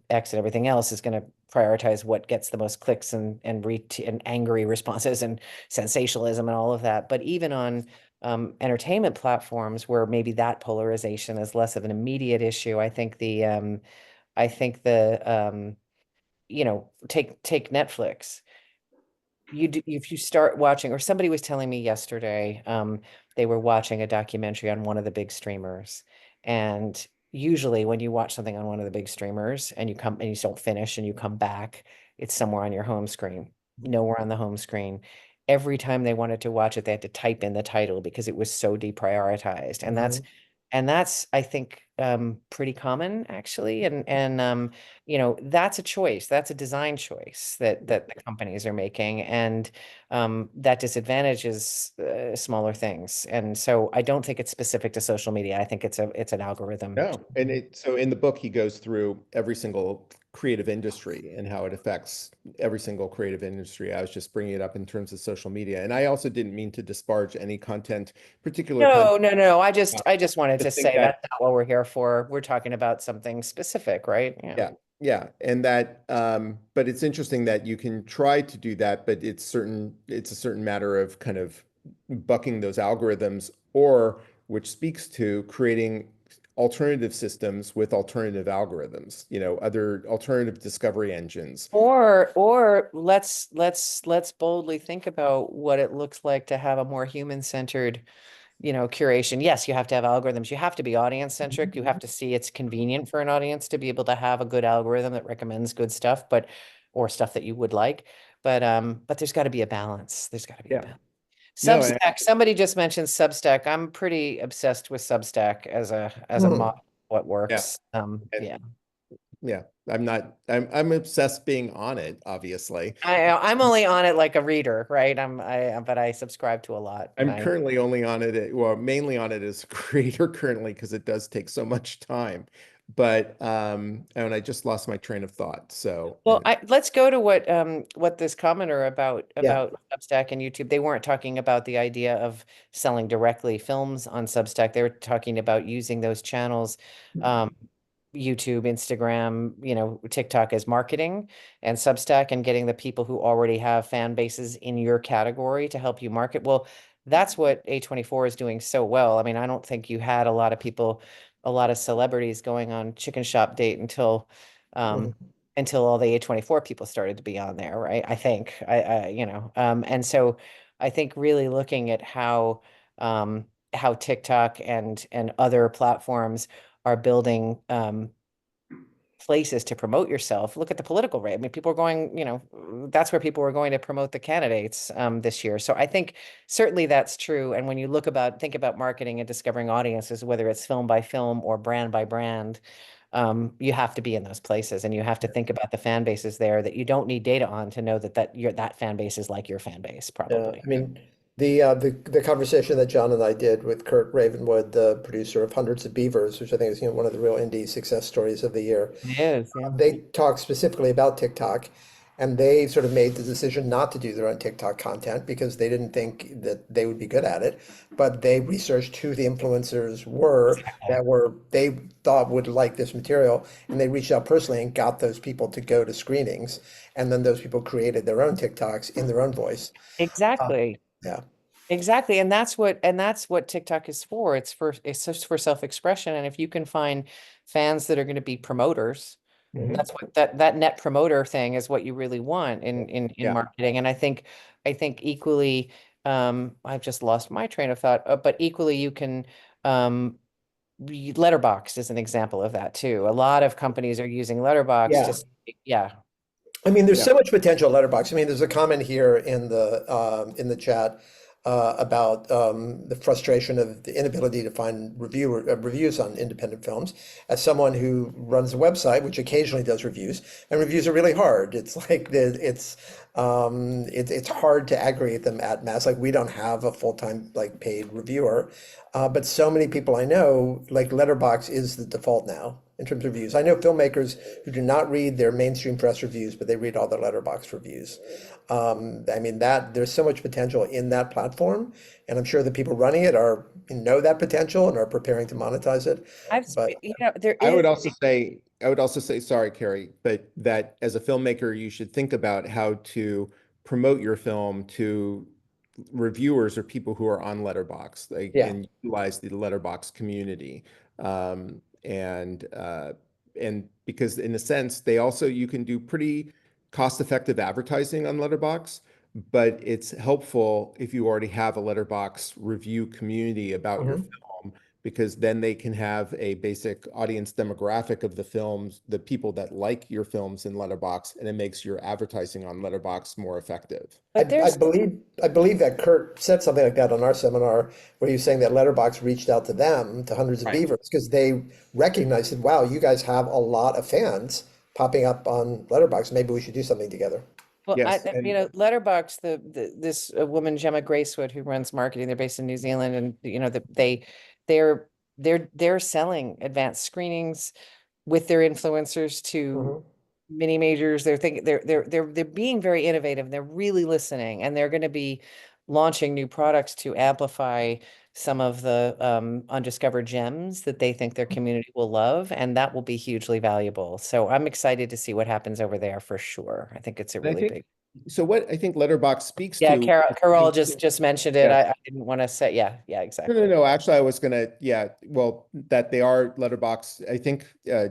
B: X and everything else, is going to prioritize what gets the most clicks and angry responses and sensationalism and all of that. But even on entertainment platforms where maybe that polarization is less of an immediate issue, I think take Netflix. If you start watching, or somebody was telling me yesterday, they were watching a documentary on one of the big streamers. And usually when you watch something on one of the big streamers and you don't finish and you come back, it's somewhere on your home screen, nowhere on the home screen. Every time they wanted to watch it, they had to type in the title because it was so deprioritized.
C: Mhm.
B: And that's, I think, pretty common actually. That's a choice. That's a design choice that the companies are making, and that disadvantages smaller things. And so I don't think it's specific to social media. I think it's an algorithm.
A: No, and so in the book, he goes through every single creative industry and how it affects every single creative industry. I was just bringing it up in terms of social media, and I also didn't mean to disparage any content, particular content.
B: No, no, no.
A: uh,
B: I just wanted to
A: Just think
B: say
A: that
B: that's not what we're here for. We're talking about something specific, right? Yeah.
A: yeah, yeah, and that, but it's interesting that you can try to do that, but it's a certain matter of kind of bucking those algorithms, or which speaks to creating alternative systems with alternative algorithms, other alternative discovery engines.
B: Or let's boldly think about what it looks like to have a more human-centered, curation. Yes, you have to have algorithms. You have to be audience centric. You have to see it's convenient for an audience to be able to have a good algorithm that recommends good stuff, or stuff that you would like. But there's got to be a balance. There's got to be a
A: Yeah.
B: balance.
A: No, and
B: Substack. Somebody just mentioned Substack. I'm pretty obsessed with Substack as a
C: Mhm.
B: model. What
A: yeah,
B: works.
A: and
B: Yeah.
A: yeah, I'm obsessed being on it, obviously.
B: I'm only on it like a reader, right? But I subscribe to a lot, and
A: I'm
B: I
A: currently only on it, well, mainly on it as a creator currently because it does take so much time. But and I just lost my train of thought. So
B: well, let's go to what this commenter
C: Yeah.
B: about Substack and YouTube. They weren't talking about the idea of selling directly films on Substack. They were talking about using those channels, um, YouTube, Instagram, TikTok as marketing, and Substack and getting the people who already have fan bases in your category to help you market. Well, that's what A24 is doing so well. I mean, I don't think you had a lot of people, a lot of celebrities going on Chicken Shop Date um,
C: Mhm.
B: until all the A24 people started to be on there, right? I think and so I think really looking at how TikTok and other platforms are building places to promote yourself. Look at the political rate. I mean, people are going, that's where people were going to promote the candidates this year. So I think certainly that's true. And when you think about marketing and discovering audiences, whether it's film by film or brand by brand, you have to be in those places, and you have to think about the fan bases there that you don't need data on to know that fan base is like your fan base,
C: Yeah,
B: probably.
C: I mean, the conversation that John and I did with Kurt Ravenwood, the producer of Hundreds of Beavers, which I think is, one of the real indie success stories of the year.
B: It is, yeah.
C: They talk specifically about TikTok, and they sort of made the decision not to do their own TikTok content because they didn't think that they would be good at it. But they researched who the influencers were
B: Exactly.
C: that were they thought would like this material, and they reached out personally and got those people to go to screenings, and then those people created their own TikToks in their own voice. Uh,
B: Exactly.
C: yeah.
B: Exactly. And that's what TikTok is for. It's just for self-expression. And if you can find fans that are going to be promoters,
C: Hmm.
B: that's what that net promoter thing is what you really want in
A: Yeah.
B: marketing. And I think equally, I've just lost my train of thought, but equally you can Letterboxd is an example of that too. A lot of companies are using Letterboxd
C: Yeah.
B: to, yeah.
C: I mean, there's
A: Yeah.
C: so much potential letterbox. I mean, there's a comment here in the chat about the frustration of the inability to find reviews on independent films. As someone who runs a website, which occasionally does reviews, and reviews are really hard. It's like it's hard to aggregate them at mass. Like we don't have a full-time like paid reviewer, but so many people I know, like Letterbox is the default now in terms of reviews. I know filmmakers who do not read their mainstream press reviews, but they read all their Letterbox reviews. I mean that there's so much potential in that platform, and I'm sure the people running it are know that potential and are preparing to monetize it. But
B: There
A: I would
B: is,
A: also say, sorry, Keri, but that as a filmmaker, you should think about how to promote your film to reviewers or people who are on Letterbox, like,
C: yeah.
A: and utilize the Letterbox community. Um, and because in a sense, they also, you can do pretty cost-effective advertising on Letterbox, but it's helpful if you already have a Letterbox review community about your
C: Mhm.
A: film, because then they can have a basic audience demographic of the films, the people that like your films in Letterbox, and it makes your advertising on Letterbox more effective.
B: but there's
C: I believe that Kurt said something like that on our seminar where he was saying that Letterbox reached out to them, to hundreds of
B: Right.
C: beavers, because they recognized that, wow, you guys have a lot of fans popping up on Letterbox. Maybe we should do something together.
B: Well,
A: Yes, and
B: Letterbox, this woman Gemma Gracewood who runs marketing, they're based in New Zealand, and they're they're selling advanced screenings with their influencers to
C: Hmm.
B: mini majors. They're thinking they're being very innovative. They're really listening, and they're going to be launching new products to amplify some of the undiscovered gems that they think their community will love, and that will be hugely valuable. So I'm excited to see what happens over there for sure. I think it's a
A: I
B: really
A: think
B: big.
A: so. What I think Letterbox speaks
B: Yeah,
A: to,
B: Carol just mentioned it.
A: yeah.
B: I didn't want to say, yeah,
A: No, no,
B: exactly.
A: no. Actually, I was gonna, yeah. Well, that they are Letterbox. I think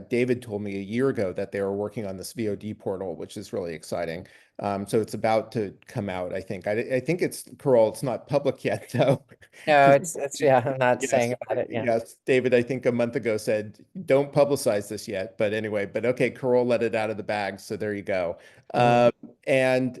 A: David told me a year ago that they were working on this VOD portal, which is really exciting. So it's about to come out. I think. I think it's Carol. It's not public yet, though,
B: No,
A: because
B: it's yeah, I'm not
A: yes,
B: saying about it. Yeah.
A: yes, David. I think a month ago said don't publicize this yet. But anyway, but okay, Carol let it out of the bag. So there you go.
C: Hmm.
A: Um, and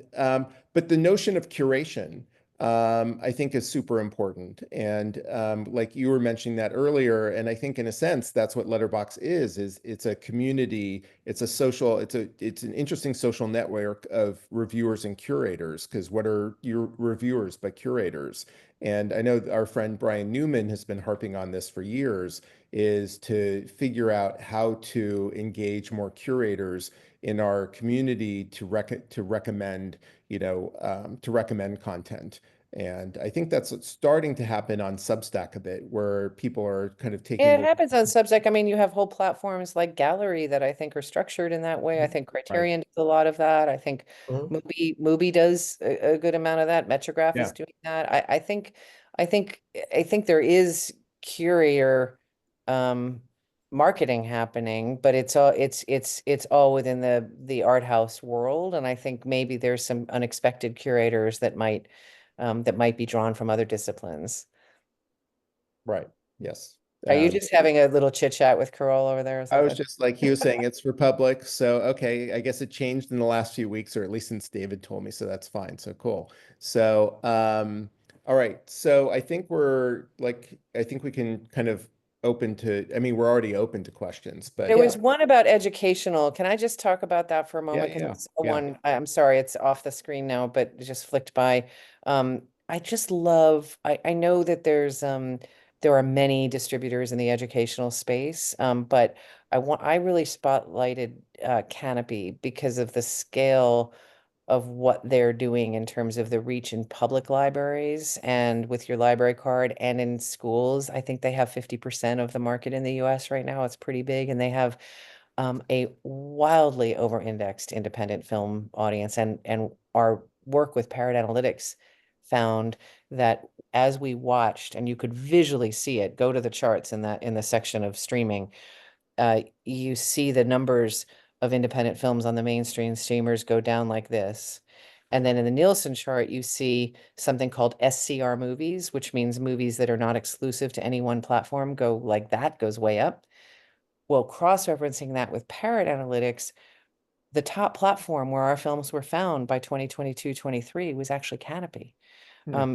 A: but the notion of curation, I think is super important. And like you were mentioning that earlier, and I think in a sense that's what Letterbox is it's a community, it's a social, it's an interesting social network of reviewers and curators, because what are your reviewers but curators? And I know our friend Brian Newman has been harping on this for years, is to figure out how to engage more curators in our community to recommend, to recommend content. And I think that's starting to happen on Substack a bit, where people are kind of taking
B: It
A: the
B: happens on Substack. I mean, you have whole platforms like Gallery that I think are structured in that way. I think
A: right.
B: Criterion does a lot of that. I think
C: Hmm.
B: Mubi does a good amount of that. Metrograph is
A: Yeah,
B: doing that. I think there is curator um marketing happening, but it's all within the art house world. And I think maybe there's some unexpected curators that might be drawn from other disciplines.
A: right. Yes.
B: Are you just having a little chit chat with Carol over there? Is
A: I
B: that
A: was
B: what?
A: just like, he was saying it's Republic. So, okay, I guess it changed in the last few weeks, or at least since David told me. So that's fine. So cool. So, all right. So I think we can kind of open to, I mean, we're already open to questions,
B: There
A: but
C: Yeah.
B: was one about educational. Can I just talk about that for a
A: yeah,
B: moment? Because
A: yeah,
B: it's
A: yeah.
B: one, I'm sorry, it's off the screen now, but it just flicked by. I just love, I know that there are many distributors in the educational space, but I really spotlighted Canopy because of the scale of what they're doing in terms of the reach in public libraries and with your library card and in schools. I think they have 50% of the market in the US right now. It's pretty big, and they have a wildly over-indexed independent film audience. And our work with Parrot Analytics found that as we watched, and you could visually see it, go to the charts in that in the section of streaming, you see the numbers of independent films on the mainstream streamers go down like this. And then in the Nielsen chart, you see something called SCR movies, which means movies that are not exclusive to any one platform go like that, goes way up. Well, cross-referencing that with Parrot Analytics, the top platform where our films were found by 2022, 23 was actually Canopy.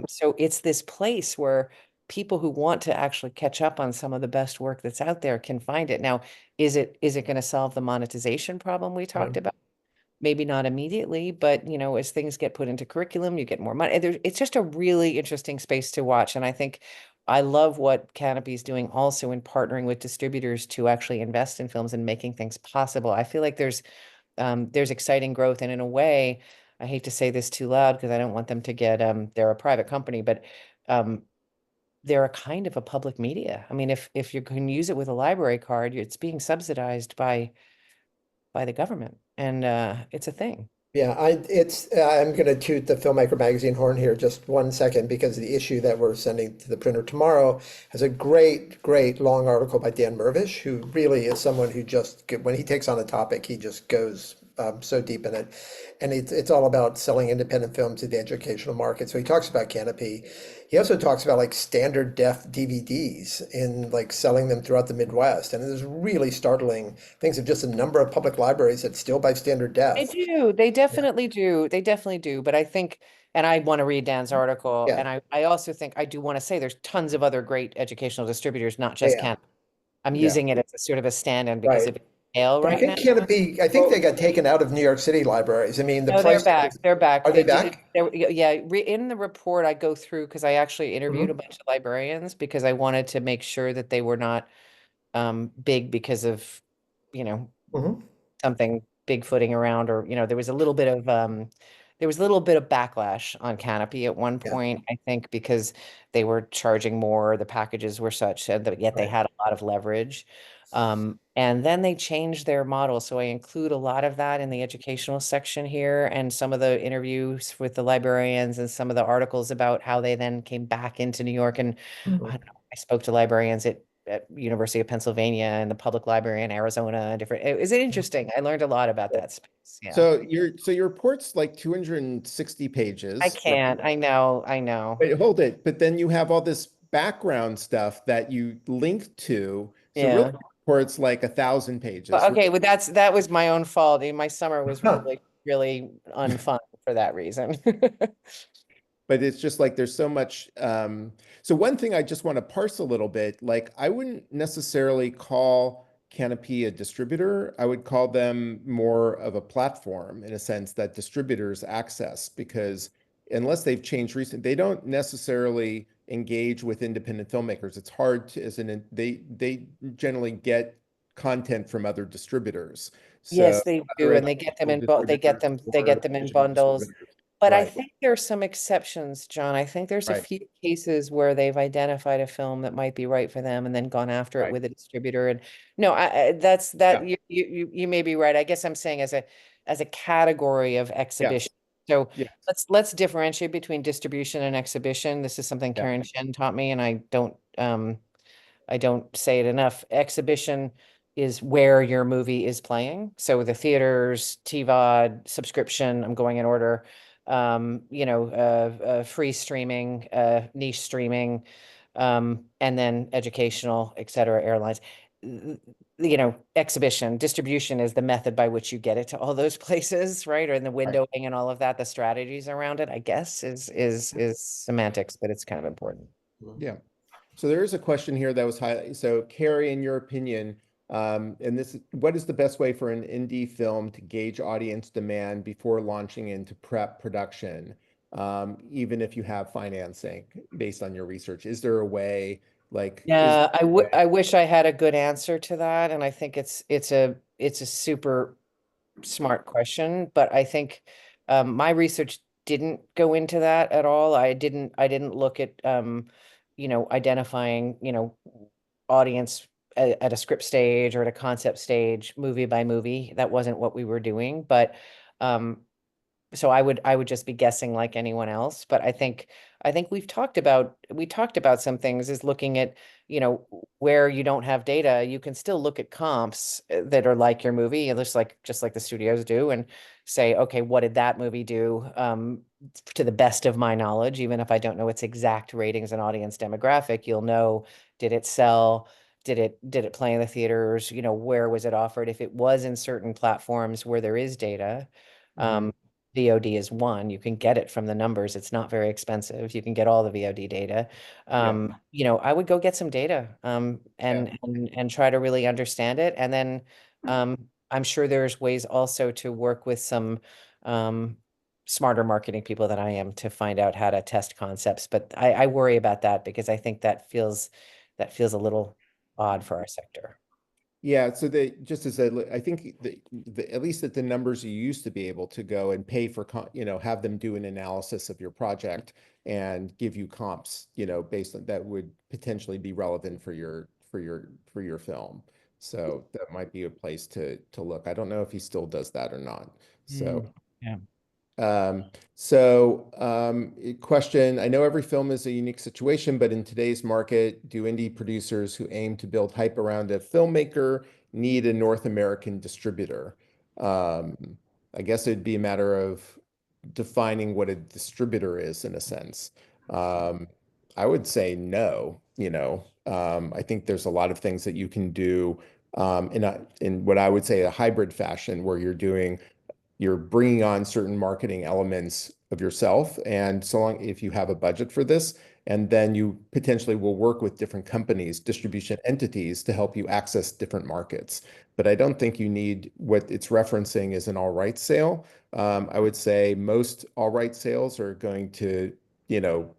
B: So it's this place where people who want to actually catch up on some of the best work that's out there can find it. Now, is it going to solve the monetization problem we talked about? Maybe not immediately, but as things get put into curriculum, you get more money. It's just a really interesting space to watch. And I think I love what Canopy is doing also in partnering with distributors to actually invest in films and making things possible. I feel like there's exciting growth. And in a way, I hate to say this too loud because I don't want them to get, they're a private company, but um, they're a kind of a public media. I mean, if you can use it with a library card, it's being subsidized by the government, and it's a thing.
C: Yeah, I'm going to toot the Filmmaker magazine horn here just 1 second because the issue that we're sending to the printer tomorrow has a great long article by Dan Mervish, who really is someone who when he takes on a topic, he just goes so deep in it. And it's all about selling independent films to the educational market. So he talks about Canopy. He also talks about like standard def DVDs in like selling them throughout the Midwest. And there's really startling things of just a number of public libraries that still buy standard
B: They
C: def.
B: do. They
C: Yeah.
B: definitely do. They definitely do. But I think, and I want to read Dan's article,
C: Yeah.
B: and I also think I do want to say there's tons of other great educational distributors, not just
C: Yeah.
B: Canopy. I'm
A: Yeah.
B: using it as a sort of a stand-in because
C: Right.
B: of its scale
C: But I
B: right
C: think
B: now.
C: Canopy, I think they
A: Well,
C: got taken out of New York City libraries. I mean, the
B: No, they're
C: price,
B: back. They're back.
C: are they
B: They did.
C: back?
B: Yeah. In the report, I go through because I actually interviewed a
C: Hmm.
B: bunch of librarians because I wanted to make sure that they were not big because of, you know,
C: Hmm.
B: something bigfooting around, or there was a little bit of backlash on Canopy at one
C: Yeah.
B: point, I think, because they were charging more, the packages were such, and yet they
C: Right.
B: had a lot of leverage. And then they changed their model. So I include a lot of that in the educational section here, and some of the interviews with the librarians and some of the articles about how they then came back into New York. And I
C: Mhm.
B: don't know, I spoke to librarians at University of Pennsylvania and the public library in Arizona and different. It was interesting. I learned a lot about that space. Yeah.
A: so your report's like 260
B: I
A: pages, right?
B: can't. I know. I know.
A: Wait, hold it. But then you have all this background stuff that you link to. So really,
B: Yeah.
A: the report's like 1,000 pages.
B: But okay, well that was my own fault. My summer was
C: Huh.
B: really unfun for that reason.
A: But it's just like there's so much. So one thing I just want to parse a little bit, like I wouldn't necessarily call Canopy a distributor. I would call them more of a platform in a sense that distributors access, because unless they've changed recent, they don't necessarily engage with independent filmmakers. It's hard to, they generally get content from other distributors. So
B: Yes, they
A: other
B: do, and they get them
A: educational
B: in
A: distributors
B: they get
A: or
B: them in
A: digital
B: bundles.
A: distributors.
B: But I
A: Right,
B: think there are some exceptions, John. I think there's a
A: right,
B: few cases where they've identified a film that might be right for them and then gone after it
A: right.
B: with a distributor. And no, that's that
A: Yeah.
B: you may be right. I guess I'm saying as a category of exhibition.
A: Yes.
B: So
A: Yes.
B: let's differentiate between distribution and exhibition. This is something
A: Yeah.
B: Karen Shen taught me, and I don't say it enough. Exhibition is where your movie is playing. So the theaters, TVOD, subscription, I'm going in order, free streaming, niche streaming, and then educational, et cetera, airlines. Exhibition, distribution is the method by which you get it to all those places, right? Or in the
A: Right.
B: windowing and all of that, the strategies around it, I guess, is semantics, but it's kind of important.
A: Yeah. So there is a question here that was highlighted. So Keri, in your opinion, and what is the best way for an indie film to gauge audience demand before launching into prep production, even if you have financing based on your research? Is there a way, like, is
B: Yeah,
A: there a way?
B: I wish I had a good answer to that, and I think it's a super smart question, but I think My research didn't go into that at all. I didn't look at identifying, audience at a script stage or at a concept stage, movie by movie. That wasn't what we were doing. But um, so I would just be guessing like anyone else. But I think we talked about some things, is looking at, where you don't have data, you can still look at comps that are like your movie, and just like the studios do, and say, okay, what did that movie do, to the best of my knowledge, even if I don't know its exact ratings and audience demographic, you'll know, did it sell? Did it play in the theaters? Where was it offered? If it was in certain platforms where there is data,
A: Mhm.
B: um, VOD is one. You can get it from the numbers. It's not very expensive. You can get all the VOD data.
A: Yeah,
B: I would go get some data,
A: yeah.
B: and try to really understand it. And then I'm sure there's ways also to work with some um, smarter marketing people than I am to find out how to test concepts. But I worry about that because I think that feels a little odd for our sector.
A: Yeah, so just as I think at least at the numbers you used to be able to go and pay for, have them do an analysis of your project and give you comps, based on that would potentially be relevant for your film. So that might be a place to look. I don't know if he still does that or not. So
B: Mm, yeah.
A: Question, I know every film is a unique situation, but in today's market, do indie producers who aim to build hype around a filmmaker need a North American distributor? Um, I guess it'd be a matter of defining what a distributor is in a sense. Um, I would say no, I think there's a lot of things that you can do in what I would say a hybrid fashion where you're bringing on certain marketing elements of yourself. And so long if you have a budget for this, and then you potentially will work with different companies, distribution entities to help you access different markets. But I don't think you need what it's referencing is an all right sale. I would say most all right sales are going to, you know,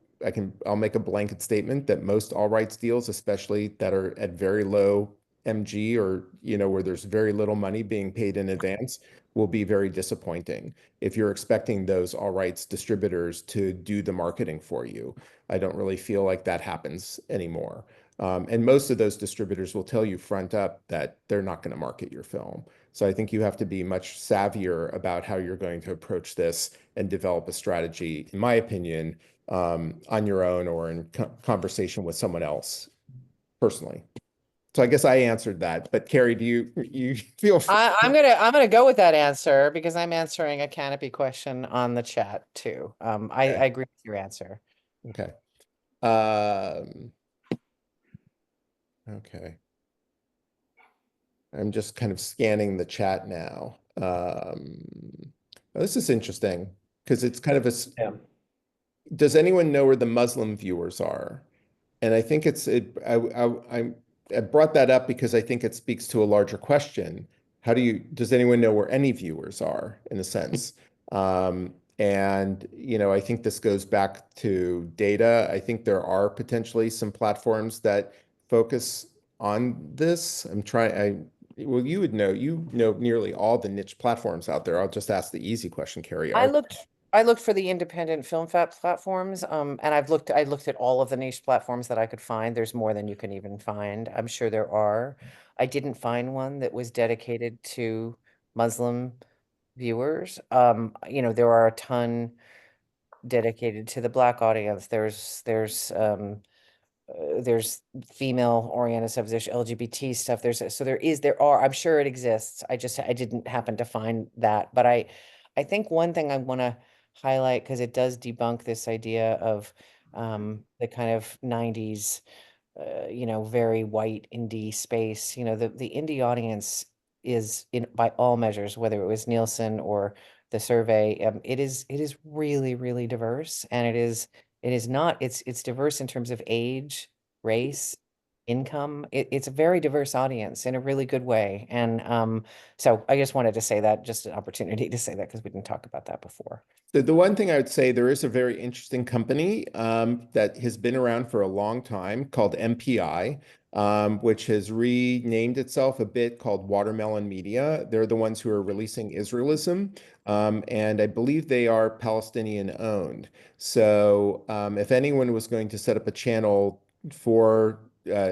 A: I'll make a blanket statement that most all rights deals, especially that are at very low MG or, where there's very little money being paid in advance, will be very disappointing if you're expecting those all rights distributors to do the marketing for you. I don't really feel like that happens anymore. And most of those distributors will tell you front up that they're not going to market your film. So I think you have to be much savvier about how you're going to approach this and develop a strategy, in my opinion, on your own or in conversation with someone else personally. So I guess I answered that, but Keri, do you feel
B: I'm gonna go with that answer because I'm answering a Canopy question on the chat too. I
A: okay?
B: agree with your answer.
A: Okay. Um, okay. I'm just kind of scanning the chat now. This is interesting because it's kind of
B: Yeah.
A: does anyone know where the Muslim viewers are? And I think I brought that up because I think it speaks to a larger question. Does anyone know where any viewers are in a sense? And, I think this goes back to data. I think there are potentially some platforms that focus on this. Well, you know nearly all the niche platforms out there. I'll just ask the easy question, Keri.
B: I looked I looked for the independent film fat platforms, and I looked at all of the niche platforms that I could find. There's more than you can even find. I'm sure there are. I didn't find one that was dedicated to Muslim viewers. There are a ton dedicated to the Black audience. There's female oriented stuff, there's LGBT stuff, I'm sure it exists. I didn't happen to find that. But I think one thing I want to highlight, because it does debunk this idea of the kind of 90s, very white indie space. The indie audience is, in by all measures, whether it was Nielsen or the survey, it is really, really diverse, and it's diverse in terms of age, race, income. It's a very diverse audience in a really good way. And so I just wanted to say that, just an opportunity to say that, because we didn't talk about that before.
A: The one thing I would say, there is a very interesting company that has been around for a long time called MPI. which has renamed itself a bit called Watermelon Media. They're the ones who are releasing Israelism, and I believe they are Palestinian owned. So if anyone was going to set up a channel for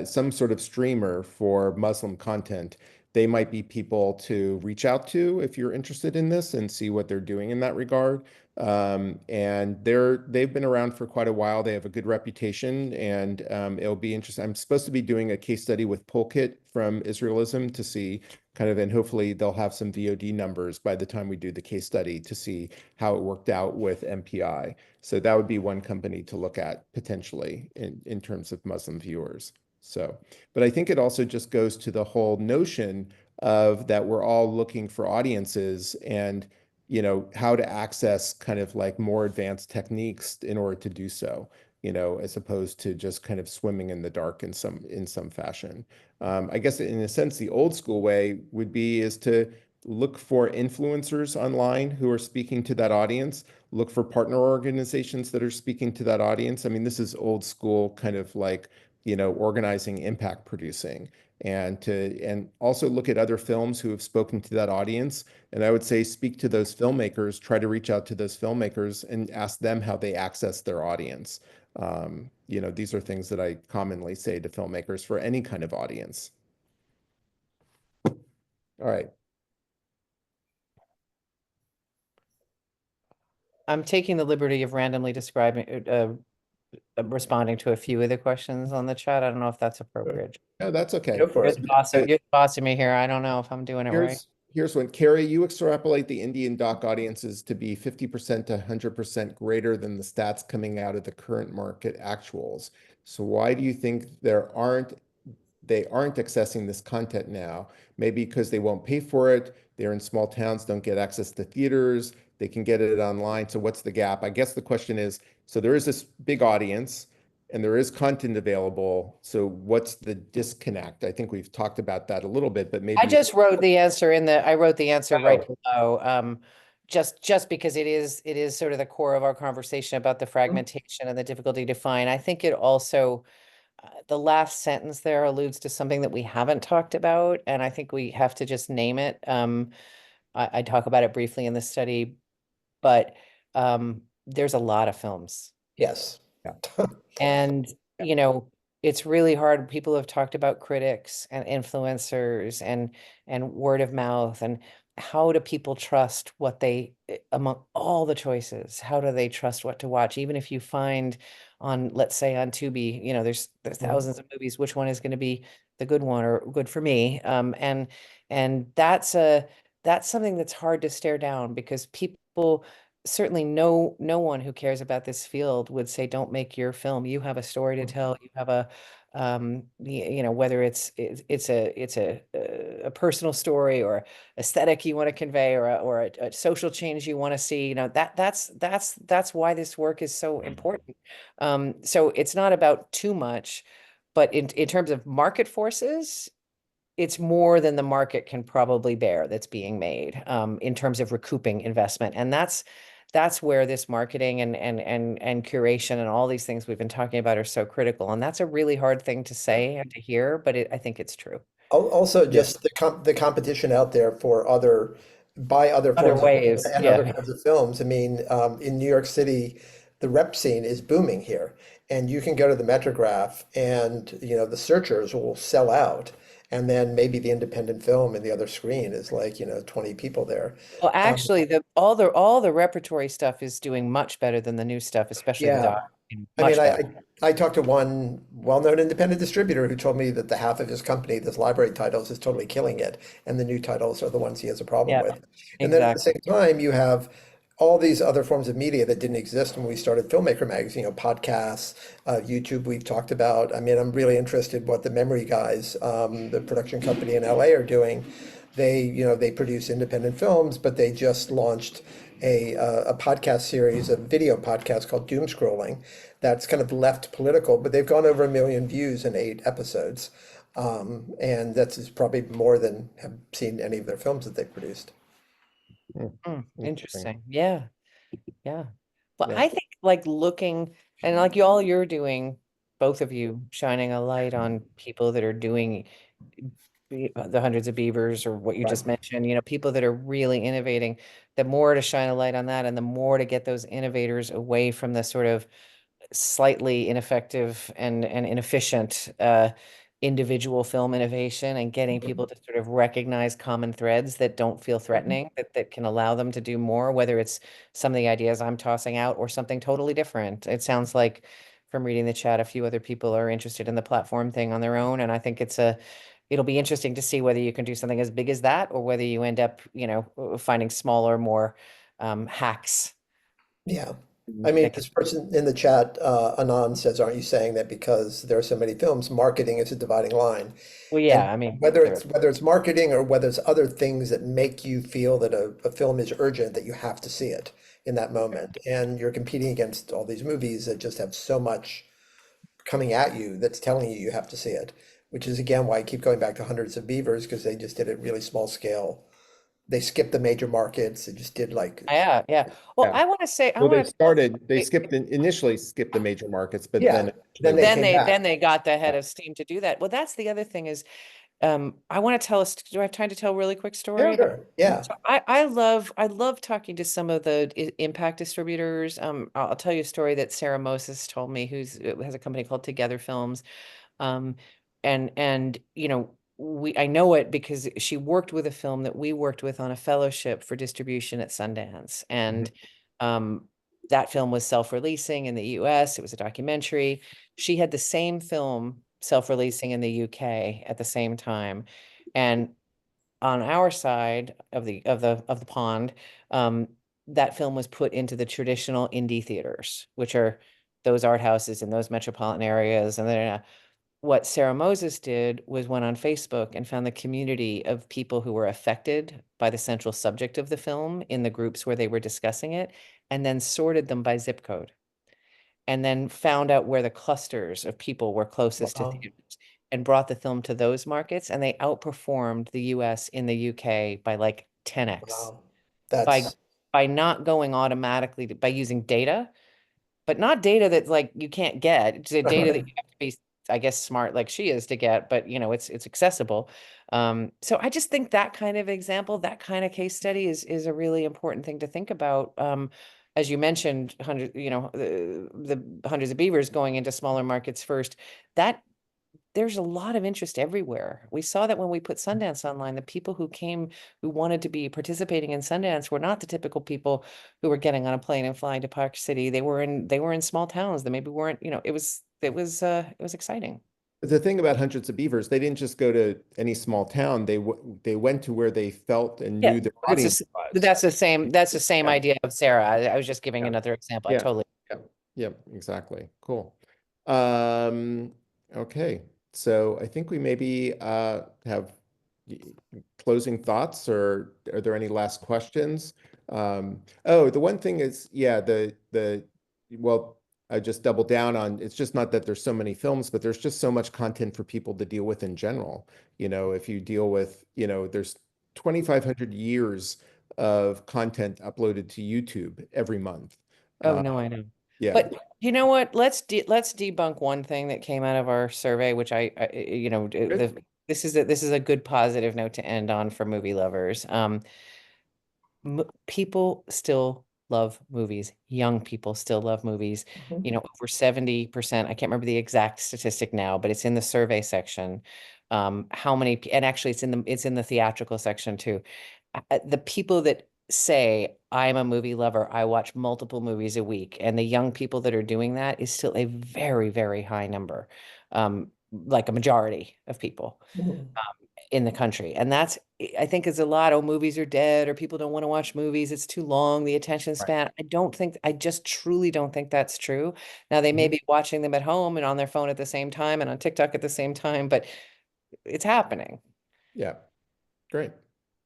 A: some sort of streamer for Muslim content, they might be people to reach out to if you're interested in this and see what they're doing in that regard. And they've been around for quite a while. They have a good reputation, and it'll be interesting. I'm supposed to be doing a case study with Pulkit from Israelism to see kind of, and hopefully they'll have some VOD numbers by the time we do the case study to see how it worked out with MPI. So that would be one company to look at potentially in terms of Muslim viewers. So, but I think it also just goes to the whole notion of that we're all looking for audiences and how to access kind of like more advanced techniques in order to do so, as opposed to just kind of swimming in the dark in some fashion. I guess in a sense, the old school way would be is to look for influencers online who are speaking to that audience, look for partner organizations that are speaking to that audience. I mean, this is old school kind of like, organizing impact producing and also look at other films who have spoken to that audience. And I would say speak to those filmmakers, try to reach out to those filmmakers and ask them how they access their audience. These are things that I commonly say to filmmakers for any kind of audience. All right.
B: I'm taking the liberty of randomly responding to a few of the questions on the chat. I don't know if that's appropriate.
A: No, that's okay.
C: Go for
B: You're
C: it.
B: the boss you're the boss of me here. I don't know if I'm doing it right.
A: Here's one. Keri, you extrapolate the Indian doc audiences to be 50% to 100% greater than the stats coming out of the current market actuals. So why do you think they aren't accessing this content now? Maybe because they won't pay for it. They're in small towns, don't get access to theaters. They can get it online. So what's the gap? I guess the question is, so there is this big audience and there is content available. So what's the disconnect? I think we've talked about that a little bit, but maybe
B: I just wrote the answer I wrote the answer right
A: Oh.
B: below. Just because it is sort of the core of our conversation about the fragmentation and the difficulty to find. I think it also the last sentence there alludes to something that we haven't talked about, and I think we have to just name it. I talk about it briefly in the study, but there's a lot of films.
C: Yes.
A: Yeah.
B: And, it's really hard. People have talked about critics and influencers and word of mouth and how do people trust what among all the choices, how do they trust what to watch? Even if you find let's say on Tubi, there's thousands of movies, which one is going to be the good one or good for me? And that's something that's hard to stare down because people certainly no one who cares about this field would say, don't make your film. You have a story to tell. You have whether it's a personal story or aesthetic you want to convey or a social change you want to see, that's why this work is so important. So it's not about too much, but in terms of market forces, it's more than the market can probably bear that's being made in terms of recouping investment. And that's where this marketing and curation and all these things we've been talking about are so critical. And that's a really hard thing to say and to hear, but I think it's true.
C: Also,
A: Yeah.
C: just the competition out there for other
B: Other
C: forms of
B: ways,
C: and other
B: yeah.
C: forms of films. I mean, in New York City, the rep scene is booming here, and you can go to the Metrograph, and the searchers will sell out, and then maybe the independent film in the other screen is like 20 people there.
B: Well,
C: Um,
B: actually, all the repertory stuff is doing much better than the new stuff, especially the
C: yeah,
B: doc,
C: I mean,
B: much better.
C: I talked to one well-known independent distributor who told me that the half of his company, this library titles, is totally killing it, and the new titles are the ones he has a problem
B: Yeah,
C: with. And then at the
B: exactly.
C: same time, you have all these other forms of media that didn't exist when we started Filmmaker magazine, podcasts, YouTube we've talked about. I mean, I'm really interested what the Memory guys, the production company in LA are doing. They produce independent films, but they just launched a podcast series, a video podcast called Doom Scrolling, that's kind of left political, but they've gone over 1 million views in 8 episodes, and that's probably more than have seen any of their films that they've produced.
A: Interesting.
B: Interesting. Yeah. But
A: Yeah.
B: I think like looking and like y'all you're doing both of you shining a light on people that are doing the hundreds of beavers or what you
C: Right.
B: just mentioned, people that are really innovating, the more to shine a light on that and the more to get those innovators away from the sort of slightly ineffective and inefficient individual film innovation and getting people to sort of recognize common threads that don't feel threatening, that can allow them to do more, whether it's some of the ideas I'm tossing out or something totally different. It sounds like from reading the chat, a few other people are interested in the platform thing on their own. And I think it'll be interesting to see whether you can do something as big as that or whether you end up, finding smaller, more hacks
C: Yeah. I mean,
B: that can.
C: this person in the chat, Anon says, aren't you saying that because there are so many films, marketing is a dividing line?
B: Well,
C: And
B: yeah, I mean,
C: whether
B: there.
C: it's marketing or whether it's other things that make you feel that a film is urgent, that you have to see it in that moment. And you're competing against all these movies that just have so much coming at you that's telling you you have to see it, which is again why I keep going back to Hundreds of Beavers, because they just did it really small scale. They skipped the major markets. They just did like,
B: Yeah, yeah. Well,
A: Yeah.
B: I want to say, I
A: Well,
B: want to
A: they initially skipped the major markets, but
C: yeah,
A: then
C: then
A: eventually
C: they
A: went.
C: came back.
B: then they got the head
A: Yeah.
B: of steam to do that. Well, that's the other thing is, I want to tell us, do I have time to tell a really quick
C: Yeah,
B: story about?
C: sure. Yeah.
B: So I love talking to some of the impact distributors. I'll tell you a story that Sarah Moses told me, who's has a company called Together Films. Um, and I know it because she worked with a film that we worked with on a fellowship for distribution at Sundance.
C: Mhm.
B: And um, that film was self-releasing in the US. It was a documentary. She had the same film self-releasing in the UK at the same time. And on our side of the pond, um, that film was put into the traditional indie theaters, which are those art houses in those metropolitan areas. And then what Sarah Moses did was went on Facebook and found the community of people who were affected by the central subject of the film in the groups where they were discussing it, and then sorted them by zip code, and then found out where the clusters of people were closest to
C: Wow.
B: theaters and brought the film to those markets, and they outperformed the US in the UK by like 10x
C: Wow.
B: by
C: That's
B: not going automatically by using data, but not data that like you can't get. It's a data that you have to be, I guess, smart like she is to get, but it's accessible. So I just think that kind of example, that kind of case study is a really important thing to think about. As you mentioned, the hundreds of beavers going into smaller markets first. That there's a lot of interest everywhere. We saw that when we put Sundance online, the people who came, who wanted to be participating in Sundance were not the typical people who were getting on a plane and flying to Park City. They were in small towns that maybe weren't, it was exciting.
A: The thing about Hundreds of Beavers, they didn't just go to any small town. They went to where they felt and
B: Yeah.
A: knew their
B: That's
A: audience
B: the,
A: was.
B: that's the same
A: Yeah.
B: idea of Sarah. I was just giving
A: Yeah.
B: another example. I
A: Yeah.
B: totally.
A: Yeah. Yeah. Exactly. Cool. Um, okay. So I think we maybe have y- closing thoughts, or are there any last questions? Oh, the one thing is, yeah, well, I just double down on, it's just not that there's so many films, but there's just so much content for people to deal with in general. If you deal with, there's 2,500 years of content uploaded to YouTube every month.
B: Oh,
A: Uh,
B: no, I know.
A: yeah,
B: But you know what? Let's debunk one thing that came out of our survey, which
A: good.
B: this is a good positive note to end on for movie lovers. People still love movies. Young people still love movies.
C: Mhm.
B: Over 70%. I can't remember the exact statistic now, but it's in the survey section. How many, and actually it's in the theatrical section too. The people that say I'm a movie lover, I watch multiple movies a week, and the young people that are doing that is still a very, very high number. Like a majority of people
C: Mhm.
B: in the country. And that's, I think, is a lot. Oh, movies are dead, or people don't want to watch movies. It's too long, the attention
A: Right.
B: span. I just truly don't think that's true. Now, they may
A: Mhm.
B: be watching them at home and on their phone at the same time and on TikTok at the same time, but it's happening.
A: Yeah, great.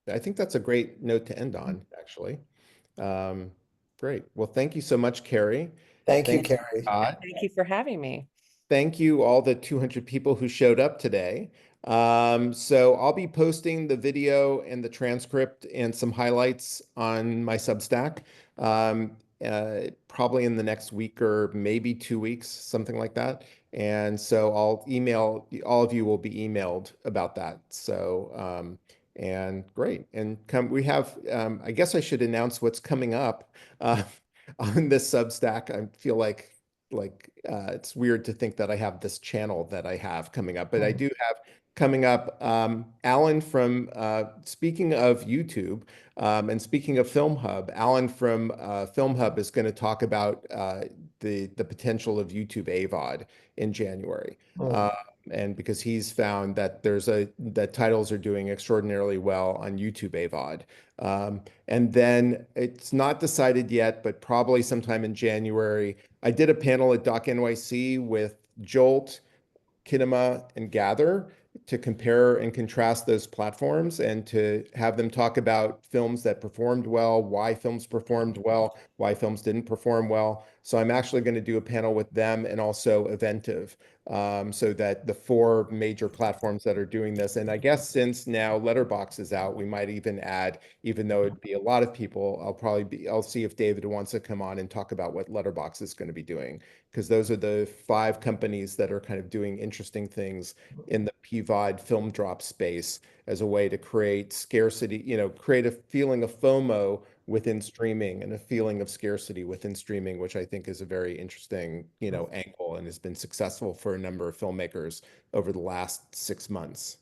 A: I think that's a great note to end on, actually. Um, Great. Well, thank you so much, Keri.
C: Thank you,
A: Thank you,
C: Carrie.
A: Scott.
B: Thank you for having me.
A: Thank you, all the 200 people who showed up today. So I'll be posting the video and the transcript and some highlights on my Substack. probably in the next week or maybe 2 weeks, something like that. And so I'll email, all of you will be emailed about that. So, and great. And we have, I guess I should announce what's coming up on this Substack. I feel like it's weird to think that I have this channel that I have coming up, but I do have coming up. Alan from, speaking of YouTube, and speaking of Film Hub, Alan from Film Hub is going to talk about the potential of YouTube AVOD in January.
C: Mm.
A: And because he's found that that titles are doing extraordinarily well on YouTube AVOD. And then it's not decided yet, but probably sometime in January, I did a panel at Doc NYC with Jolt, Kinema, and Gather to compare and contrast those platforms and to have them talk about films that performed well, why films performed well, why films didn't perform well. So I'm actually going to do a panel with them and also Eventive, so that the four major platforms that are doing this. And I guess since now Letterbox is out, we might even add, even though it'd be a lot of people, I'll see if David wants to come on and talk about what Letterbox is going to be doing, because those are the five companies that are kind of doing interesting things in the PVOD film drop space as a way to create scarcity, create a feeling of FOMO within streaming and a feeling of scarcity within streaming, which I think is a very interesting, angle and has been successful for a number of filmmakers over the last 6 months.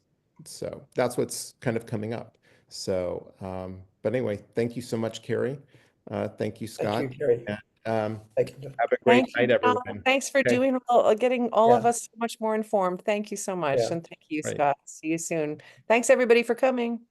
A: So that's what's kind of coming up. So, but anyway, thank you so much, Keri. Thank you,
C: Thank
A: Scott.
C: you, Kerry.
A: And,
C: Thank you.
A: have a great
B: Thank you,
A: night,
B: Tom.
A: everyone.
B: Thanks for
A: Okay.
B: getting all of
C: Yeah,
B: us so much more informed. Thank you so much.
C: yeah.
B: And thank you,
A: Right.
B: Scott. See you soon. Thanks, everybody, for coming.